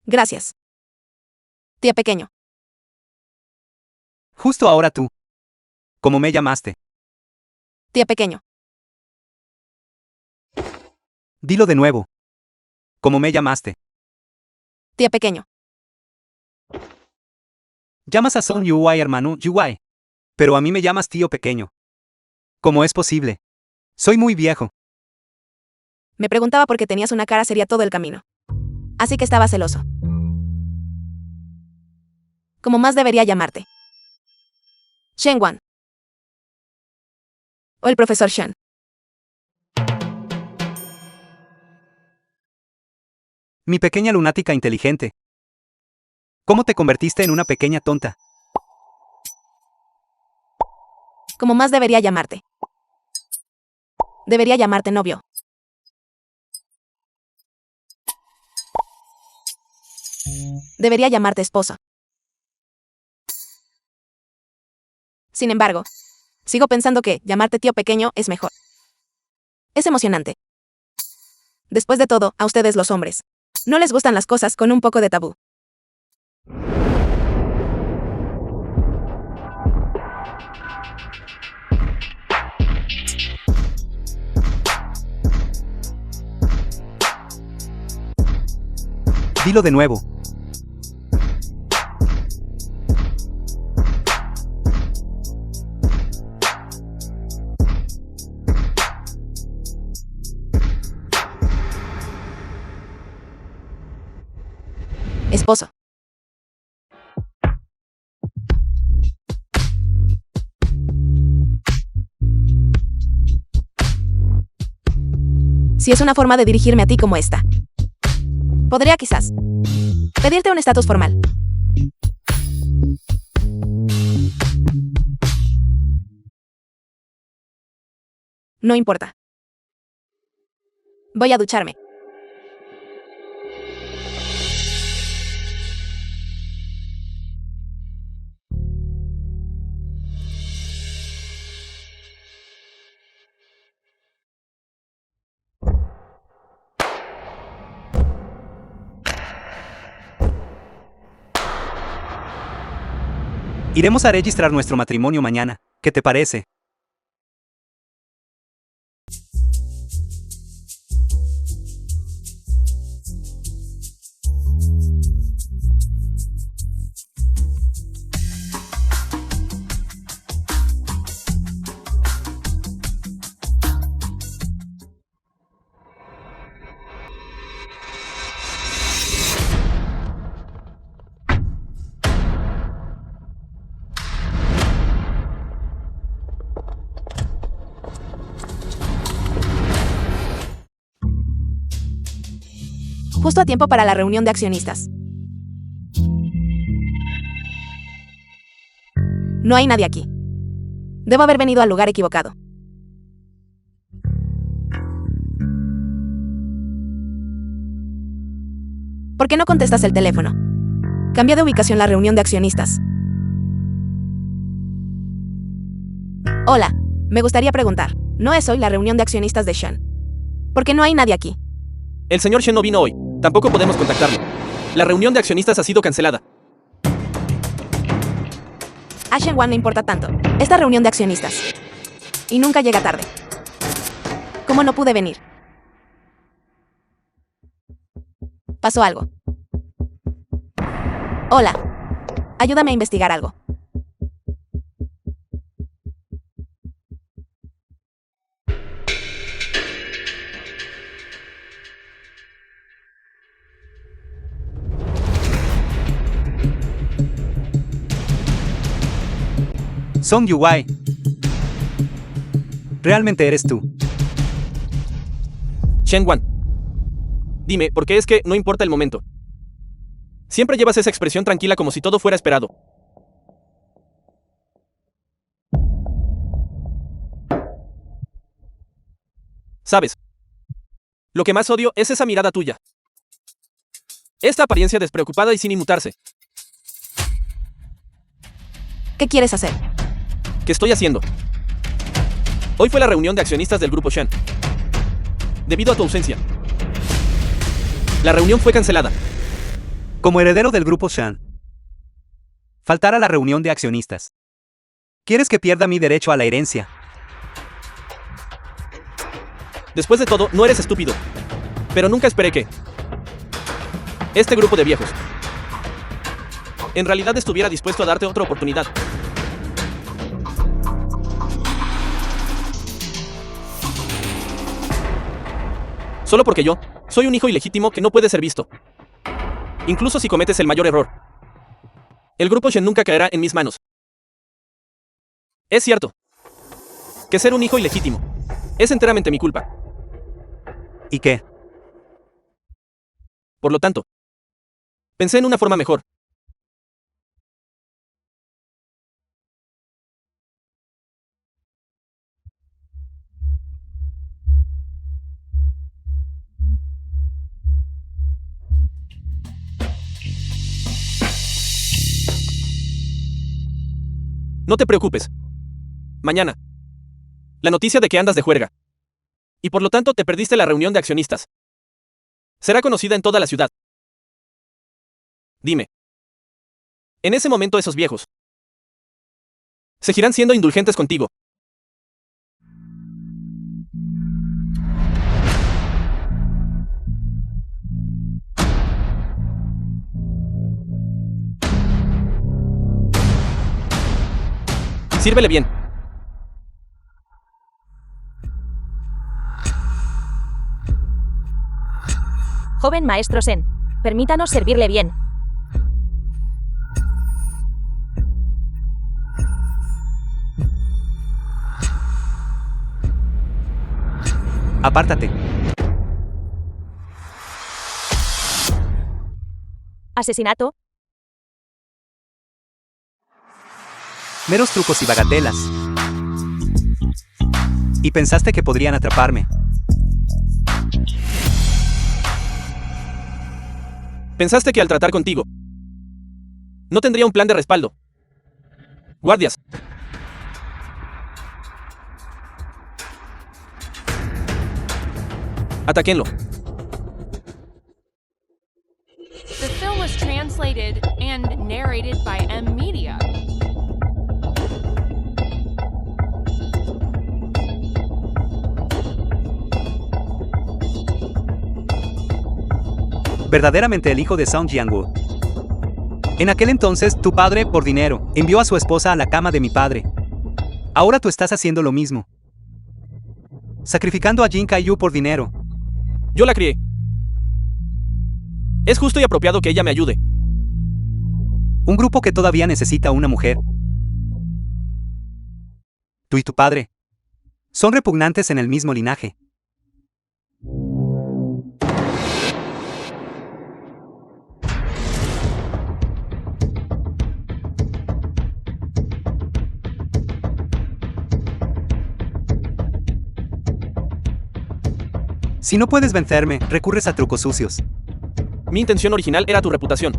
Gracias. Tía pequeño. Justo ahora tú. ¿Cómo me llamaste? Tía pequeño. Dilo de nuevo. ¿Cómo me llamaste? Tía pequeño. Llamas a Song Yuwai hermano Yuwai. Pero a mí me llamas tío pequeño. ¿Cómo es posible? Soy muy viejo. Me preguntaba por qué tenías una cara seria todo el camino. Así que estaba celoso. ¿Cómo más debería llamarte? Shen Wan. O el profesor Shen. Mi pequeña lunática inteligente. ¿Cómo te convertiste en una pequeña tonta? ¿Cómo más debería llamarte? Debería llamarte novio. Debería llamarte esposo. Sin embargo, sigo pensando que llamarte tío pequeño es mejor. Es emocionante. Después de todo, a ustedes los hombres, no les gustan las cosas con un poco de tabú. Dilo de nuevo. Esposo. Si es una forma de dirigirme a ti como esta, podría quizás pedirte un estatus formal. No importa. Voy a ducharme. Iremos a registrar nuestro matrimonio mañana. ¿Qué te parece? Justo a tiempo para la reunión de accionistas. No hay nadie aquí. Debo haber venido al lugar equivocado. ¿Por qué no contestas el teléfono? Cambia de ubicación la reunión de accionistas. Hola, me gustaría preguntar, ¿no es hoy la reunión de accionistas de Shen? ¿Por qué no hay nadie aquí? El señor Shen no vino hoy. Tampoco podemos contactarlo. La reunión de accionistas ha sido cancelada. A Shen Wan le importa tanto esta reunión de accionistas. Y nunca llega tarde. ¿Cómo no pude venir? Pasó algo. Hola. Ayúdame a investigar algo. Song Yu-wai. Realmente eres tú. Shen Wan. Dime, ¿por qué es que no importa el momento? Siempre llevas esa expresión tranquila como si todo fuera esperado. ¿Sabes? Lo que más odio es esa mirada tuya. Esta apariencia despreocupada y sin inmutarse. ¿Qué quieres hacer? ¿Qué estoy haciendo? Hoy fue la reunión de accionistas del grupo Shen. Debido a tu ausencia, la reunión fue cancelada. Como heredero del grupo Shan, faltar a la reunión de accionistas. ¿Quieres que pierda mi derecho a la herencia? Después de todo, no eres estúpido. Pero nunca esperé que este grupo de viejos en realidad estuviera dispuesto a darte otra oportunidad. Solo porque yo soy un hijo ilegítimo que no puede ser visto. Incluso si cometes el mayor error. El grupo Shen nunca caerá en mis manos. Es cierto que ser un hijo ilegítimo es enteramente mi culpa. ¿Y qué? Por lo tanto, pensé en una forma mejor. No te preocupes. Mañana. La noticia de que andas de juerga. Y por lo tanto te perdiste la reunión de accionistas. Será conocida en toda la ciudad. Dime. En ese momento esos viejos seguirán siendo indulgentes contigo. Sírvele bien. Joven maestro Sen, permítanos servirle bien. Apártate. ¿Asesinato? Meros trucos y bagatelas. Y pensaste que podrían atraparme. Pensaste que al tratar contigo no tendría un plan de respaldo. Guardias. Atáquenlo. The film was translated and narrated by M Media. Verdaderamente el hijo de Song Jiang-woo. En aquel entonces, tu padre, por dinero, envió a su esposa a la cama de mi padre. Ahora tú estás haciendo lo mismo. Sacrificando a Jin Kai-yu por dinero. Yo la crié. Es justo y apropiado que ella me ayude. Un grupo que todavía necesita una mujer. Tú y tu padre son repugnantes en el mismo linaje. Si no puedes vencerme, recurres a trucos sucios. Mi intención original era tu reputación.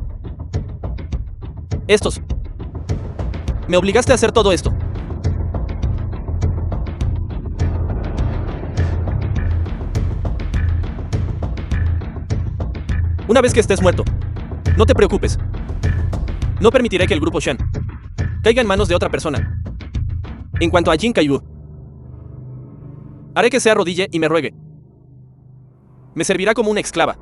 Estos. Me obligaste a hacer todo esto. Una vez que estés muerto, no te preocupes. No permitiré que el grupo Shen caiga en manos de otra persona. En cuanto a Jin Kai-yu, haré que se arrodille y me ruegue. Me servirá como una esclava.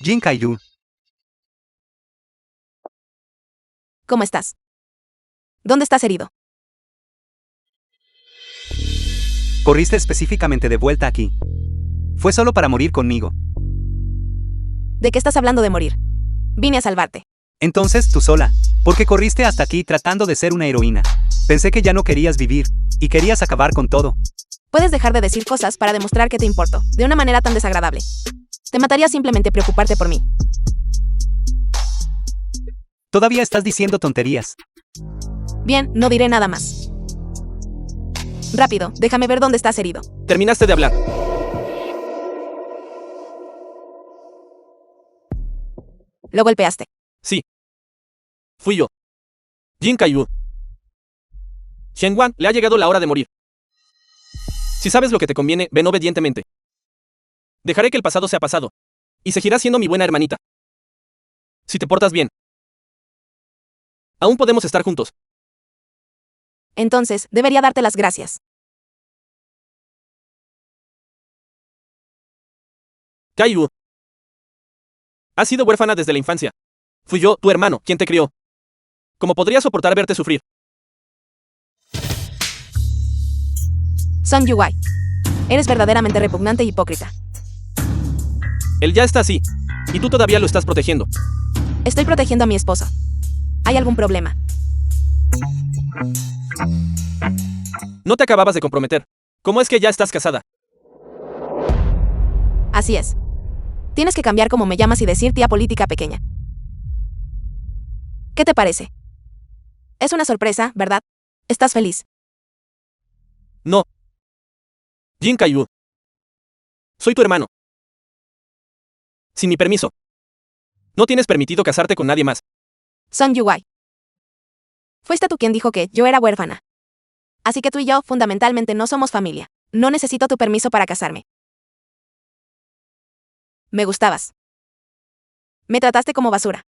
Jin Kai-yu. ¿Cómo estás? ¿Dónde estás herido? Corriste específicamente de vuelta aquí. Fue solo para morir conmigo. ¿De qué estás hablando de morir? Vine a salvarte. Entonces, tú sola. Porque corriste hasta aquí tratando de ser una heroína. Pensé que ya no querías vivir. Y querías acabar con todo. Puedes dejar de decir cosas para demostrar que te importo, de una manera tan desagradable. Te mataría simplemente preocuparte por mí. Todavía estás diciendo tonterías. Bien, no diré nada más. Rápido, déjame ver dónde estás herido. Terminaste de hablar. Lo golpeaste. Sí. Fui yo. Jin Kai-yu. Shen Wan, le ha llegado la hora de morir. Si sabes lo que te conviene, ven obedientemente. Dejaré que el pasado sea pasado. Y seguirás siendo mi buena hermanita. Si te portas bien. Aún podemos estar juntos. Entonces, debería darte las gracias. Kai-yu. Has sido huérfana desde la infancia. Fui yo, tu hermano, quien te crió. ¿Cómo podría soportar verte sufrir? Song Yu-wai. Eres verdaderamente repugnante e hipócrita. Él ya está así. Y tú todavía lo estás protegiendo. Estoy protegiendo a mi esposo. ¿Hay algún problema? No te acababas de comprometer. ¿Cómo es que ya estás casada? Así es. Tienes que cambiar cómo me llamas y decir tía política pequeña. ¿Qué te parece? Es una sorpresa, ¿verdad? ¿Estás feliz? No. Jin Kai-yu. Soy tu hermano. Sin mi permiso. No tienes permitido casarte con nadie más. Song Yuwai. Fuiste tú quien dijo que yo era huérfana. Así que tú y yo, fundamentalmente, no somos familia. No necesito tu permiso para casarme. Me gustabas. Me trataste como basura.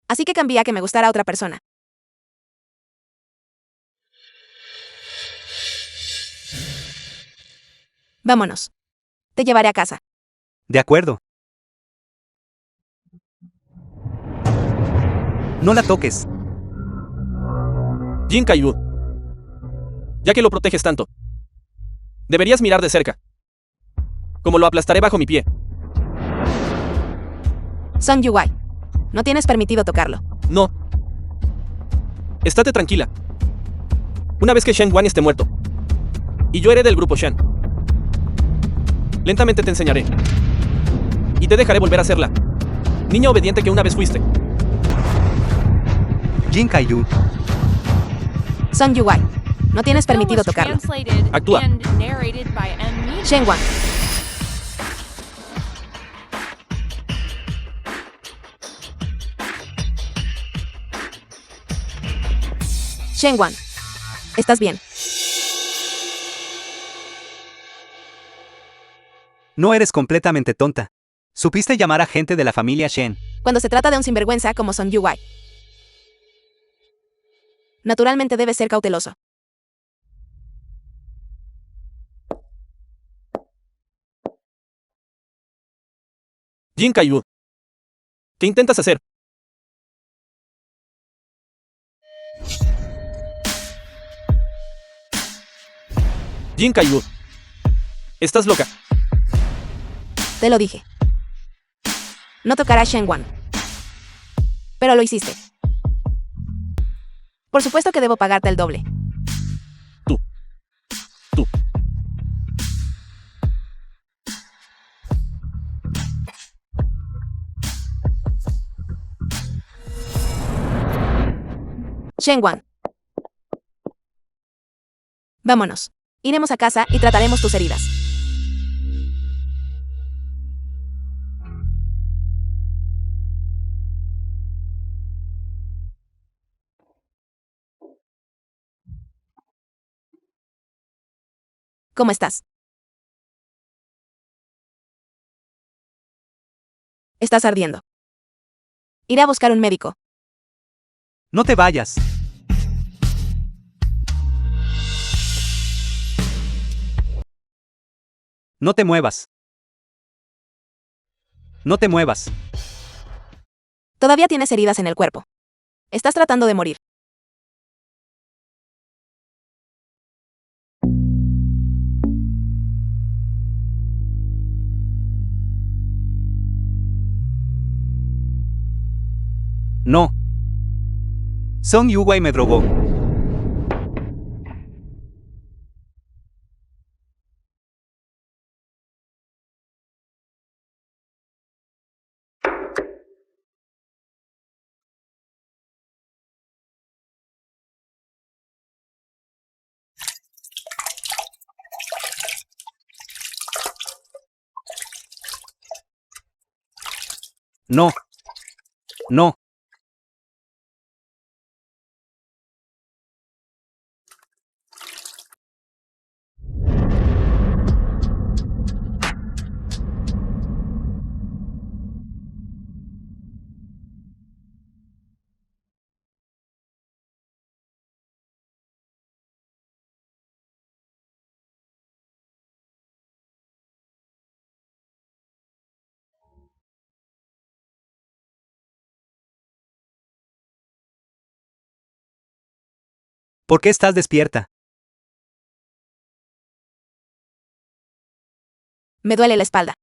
Así que cambié a que me gustara otra persona. Vámonos. Te llevaré a casa. De acuerdo. No la toques. Jin Kaiyu. Ya que lo proteges tanto, deberías mirar de cerca. Como lo aplastaré bajo mi pie. Song Yuwai. No tienes permitido tocarlo. No. Estate tranquila. Una vez que Shen Wan esté muerto, y yo herede del grupo Shen, lentamente te enseñaré. Y te dejaré volver a ser la niña obediente que una vez fuiste. Jin Kaiyu. Song Yuwai. No tienes Film permitido was tocarlo. translated Actúa. and narrated by M. Media. Shen Wan. Shen Wan. ¿Estás bien? No eres completamente tonta. Supiste llamar a gente de la familia Shen. Cuando se trata de un sinvergüenza como Song Yuwai. Naturalmente debes ser cauteloso. Jin Kaiyu. ¿Qué intentas hacer? Jin Kaiyu. Estás loca. Te lo dije. No tocarás Shen Wan. Pero lo hiciste. Por supuesto que debo pagarte el doble. Tú. Shen Wan. Vámonos. Iremos a casa y trataremos tus heridas. ¿Cómo estás? Estás ardiendo. Iré a buscar un médico. No te vayas. No te muevas. No te muevas. Todavía tienes heridas en el cuerpo. Estás tratando de morir. No. Song Yuwai me drogó. No. No. ¿Por qué estás despierta? Me duele la espalda.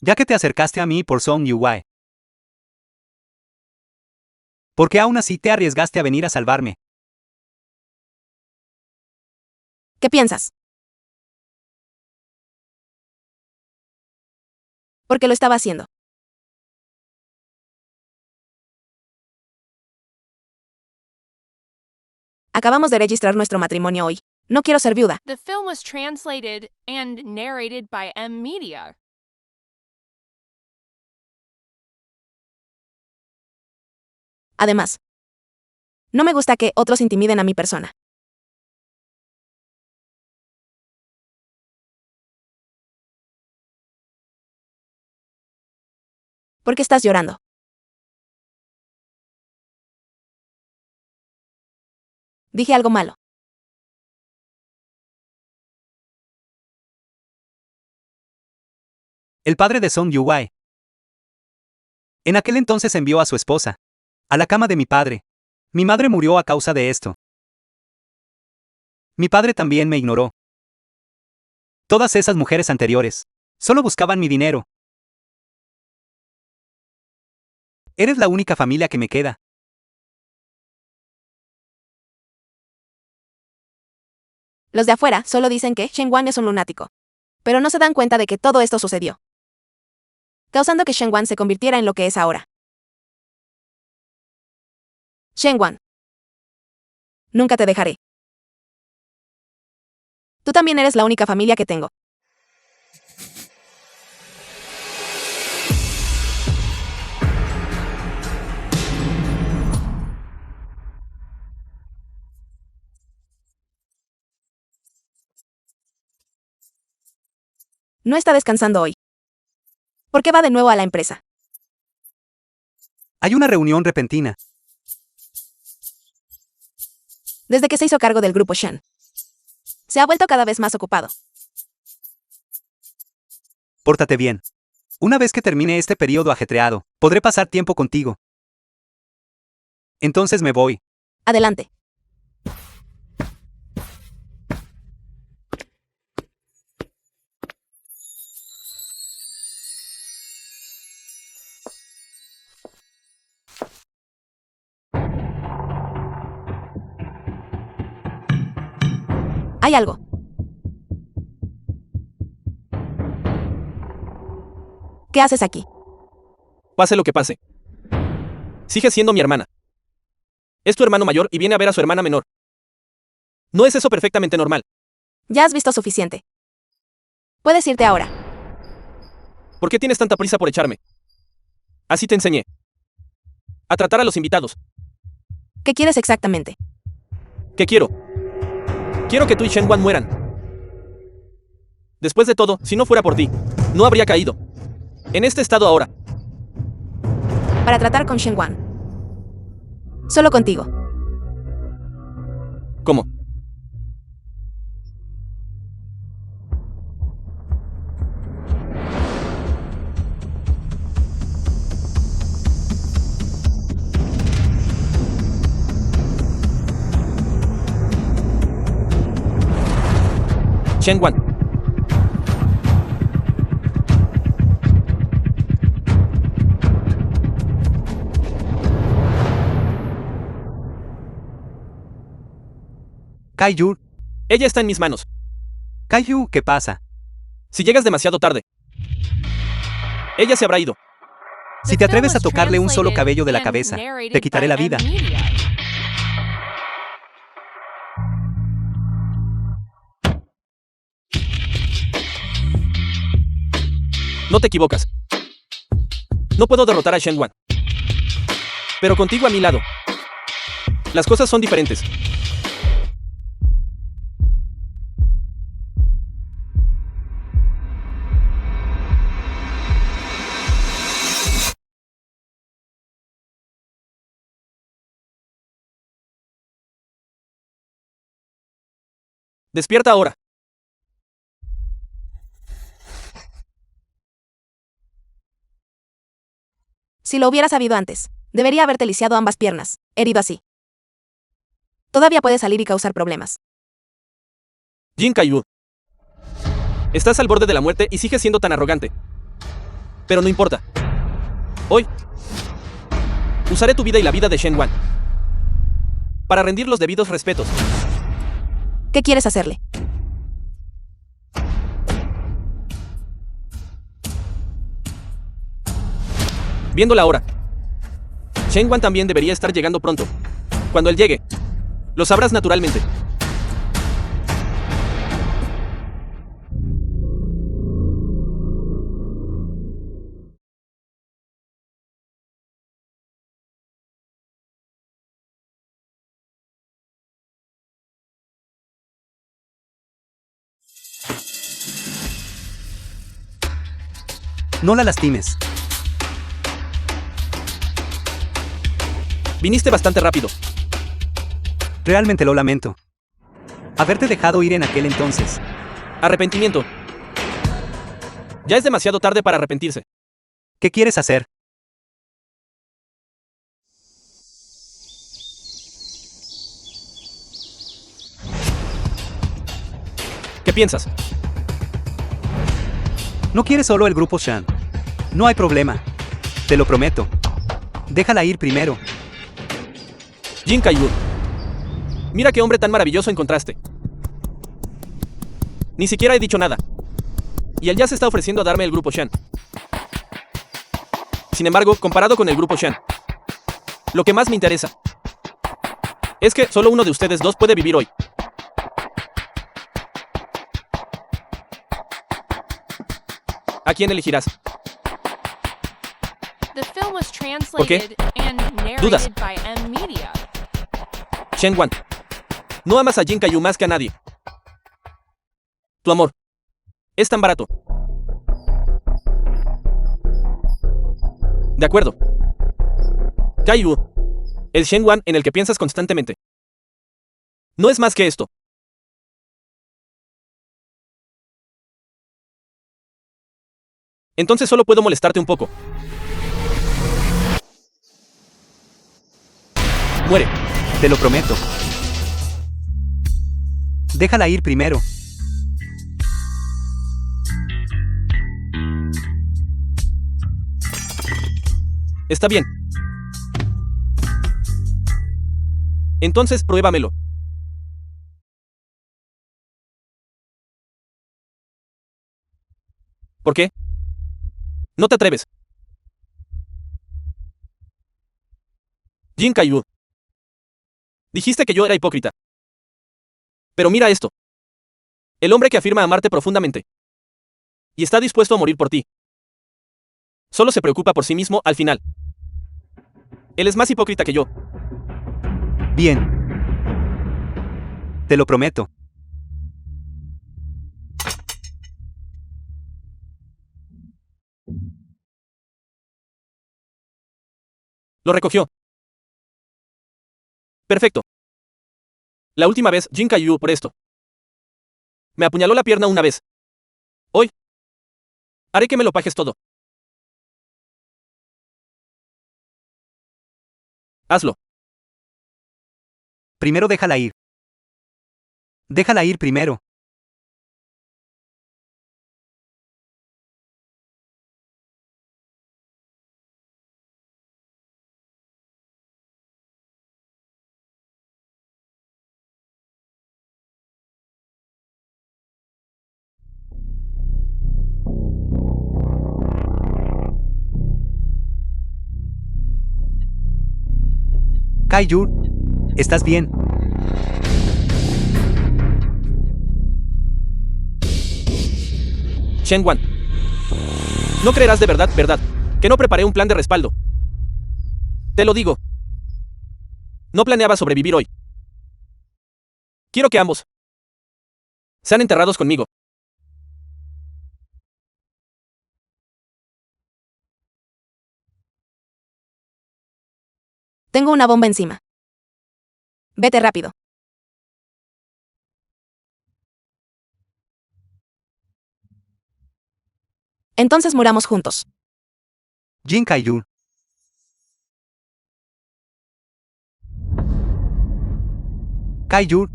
Ya que te acercaste a mí por Song Yuwai. ¿Por qué aún así te arriesgaste a venir a salvarme? ¿Qué piensas? Porque lo estaba haciendo. Acabamos de registrar nuestro matrimonio hoy. No quiero ser viuda. The film was translated and narrated by M Media. Además, no me gusta que otros intimiden a mi persona. ¿Por qué estás llorando? Dije algo malo. El padre de Song Yuwai. En aquel entonces envió a su esposa a la cama de mi padre. Mi madre murió a causa de esto. Mi padre también me ignoró. Todas esas mujeres anteriores solo buscaban mi dinero. Eres la única familia que me queda. Los de afuera solo dicen que Shengwan es un lunático. Pero no se dan cuenta de que todo esto sucedió, causando que Shengwan se convirtiera en lo que es ahora. Shengwan. Nunca te dejaré. Tú también eres la única familia que tengo. No está descansando hoy. ¿Por qué va de nuevo a la empresa? Hay una reunión repentina. Desde que se hizo cargo del grupo Shen, se ha vuelto cada vez más ocupado. Pórtate bien. Una vez que termine este periodo ajetreado, podré pasar tiempo contigo. Entonces me voy. Adelante. Hay algo. ¿Qué haces aquí? Pase lo que pase. Sigue siendo mi hermana. Es tu hermano mayor y viene a ver a su hermana menor. ¿No es eso perfectamente normal? Ya has visto suficiente. Puedes irte ahora. ¿Por qué tienes tanta prisa por echarme? Así te enseñé a tratar a los invitados. ¿Qué quieres exactamente? ¿Qué quiero? Quiero que tú y Shengwan mueran. Después de todo, si no fuera por ti, no habría caído en este estado ahora. Para tratar con Shengwan. Solo contigo. ¿Cómo? Shengwan. Kaiyu. Ella está en mis manos. Kaiyu, ¿qué pasa? Si llegas demasiado tarde, ella se habrá ido. Si te atreves a tocarle un solo cabello de la cabeza, te quitaré la vida. No te equivocas. No puedo derrotar a Shengwan. Pero contigo a mi lado, las cosas son diferentes. Despierta ahora. Si lo hubiera sabido antes, debería haberte lisiado ambas piernas, herido así. Todavía puede salir y causar problemas. Jin Kaiyu. Estás al borde de la muerte y sigues siendo tan arrogante. Pero no importa. Hoy usaré tu vida y la vida de Shen Wan para rendir los debidos respetos. ¿Qué quieres hacerle? Viendo la hora, Shen Wan también debería estar llegando pronto. Cuando él llegue, lo sabrás naturalmente. No la lastimes. Viniste bastante rápido. Realmente lo lamento. Haberte dejado ir en aquel entonces. Arrepentimiento. Ya es demasiado tarde para arrepentirse. ¿Qué quieres hacer? ¿Qué piensas? No quieres solo el grupo Shan. No hay problema. Te lo prometo. Déjala ir primero. Jin Kaiyu. Mira qué hombre tan maravilloso encontraste. Ni siquiera he dicho nada. Y él ya se está ofreciendo a darme el grupo Shan. Sin embargo, comparado con el grupo Shan, lo que más me interesa es que solo uno de ustedes dos puede vivir hoy. ¿A quién elegirás? The film was ¿Por qué? translated and Dudas. narrated by M Media. Shen Wan, no amas a Jin Kaiyu más que a nadie. Tu amor es tan barato. De acuerdo. Kaiyu, el Shen Wan en el que piensas constantemente, no es más que esto. Entonces solo puedo molestarte un poco. Muere. Te lo prometo. Déjala ir primero. Está bien. Entonces pruébamelo. ¿Por qué? No te atreves. Jin Kaiyu. Dijiste que yo era hipócrita. Pero mira esto. El hombre que afirma amarte profundamente y está dispuesto a morir por ti, solo se preocupa por sí mismo al final. Él es más hipócrita que yo. Bien. Te lo prometo. Lo recogió. Perfecto. La última vez, Jin Kaiyu por esto me apuñaló la pierna una vez. Hoy haré que me lo pagues todo. Hazlo. Primero déjala ir. Déjala ir primero. Kaiyu, ¿estás bien? Shen Wan. No creerás de verdad, que no preparé un plan de respaldo. Te lo digo. No planeaba sobrevivir hoy. Quiero que ambos sean enterrados conmigo. Tengo una bomba encima. Vete rápido. Entonces muramos juntos. Jin Kaiyu. Kaiyu.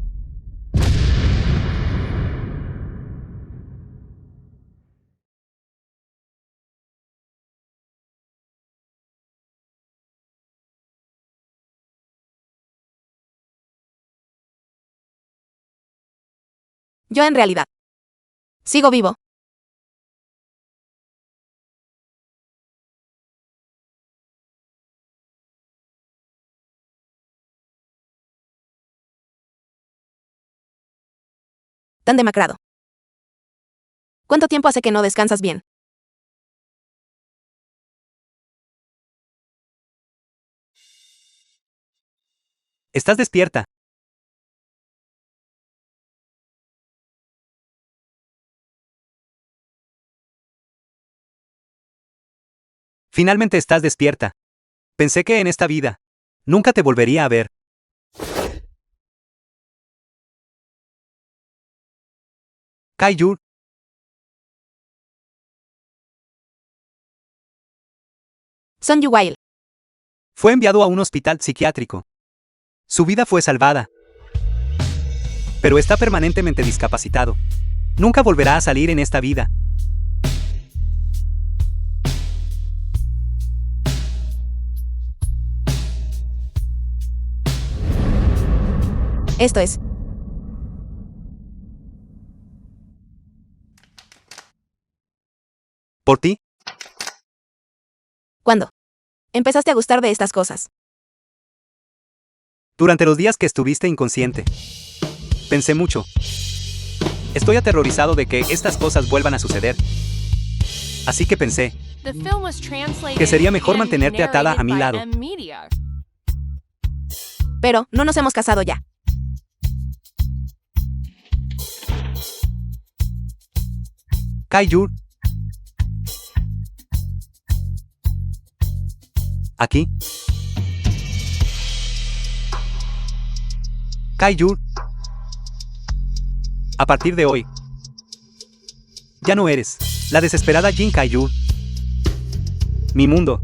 Yo en realidad sigo vivo. Tan demacrado. ¿Cuánto tiempo hace que no descansas bien? Estás despierta. Finalmente estás despierta. Pensé que en esta vida nunca te volvería a ver. Kaiju. Son Yu Wild. Fue enviado a un hospital psiquiátrico. Su vida fue salvada. Pero está permanentemente discapacitado. Nunca volverá a salir en esta vida. Esto es. ¿Por ti? ¿Cuándo empezaste a gustar de estas cosas? Durante los días que estuviste inconsciente. Pensé mucho. Estoy aterrorizado de que estas cosas vuelvan a suceder. Así que pensé The film was translated que sería mejor and mantenerte atada a mi narrated lado. by M-Media. Pero no nos hemos casado ya. Kaiju. Aquí. Kaiju. A partir de hoy, ya no eres la desesperada Jin Kaiju. Mi mundo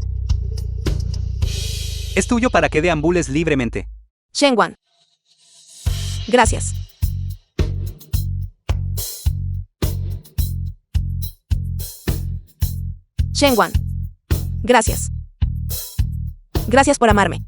es tuyo para que deambules libremente. Shenwan. Gracias. Shenwan. Gracias. Gracias por amarme.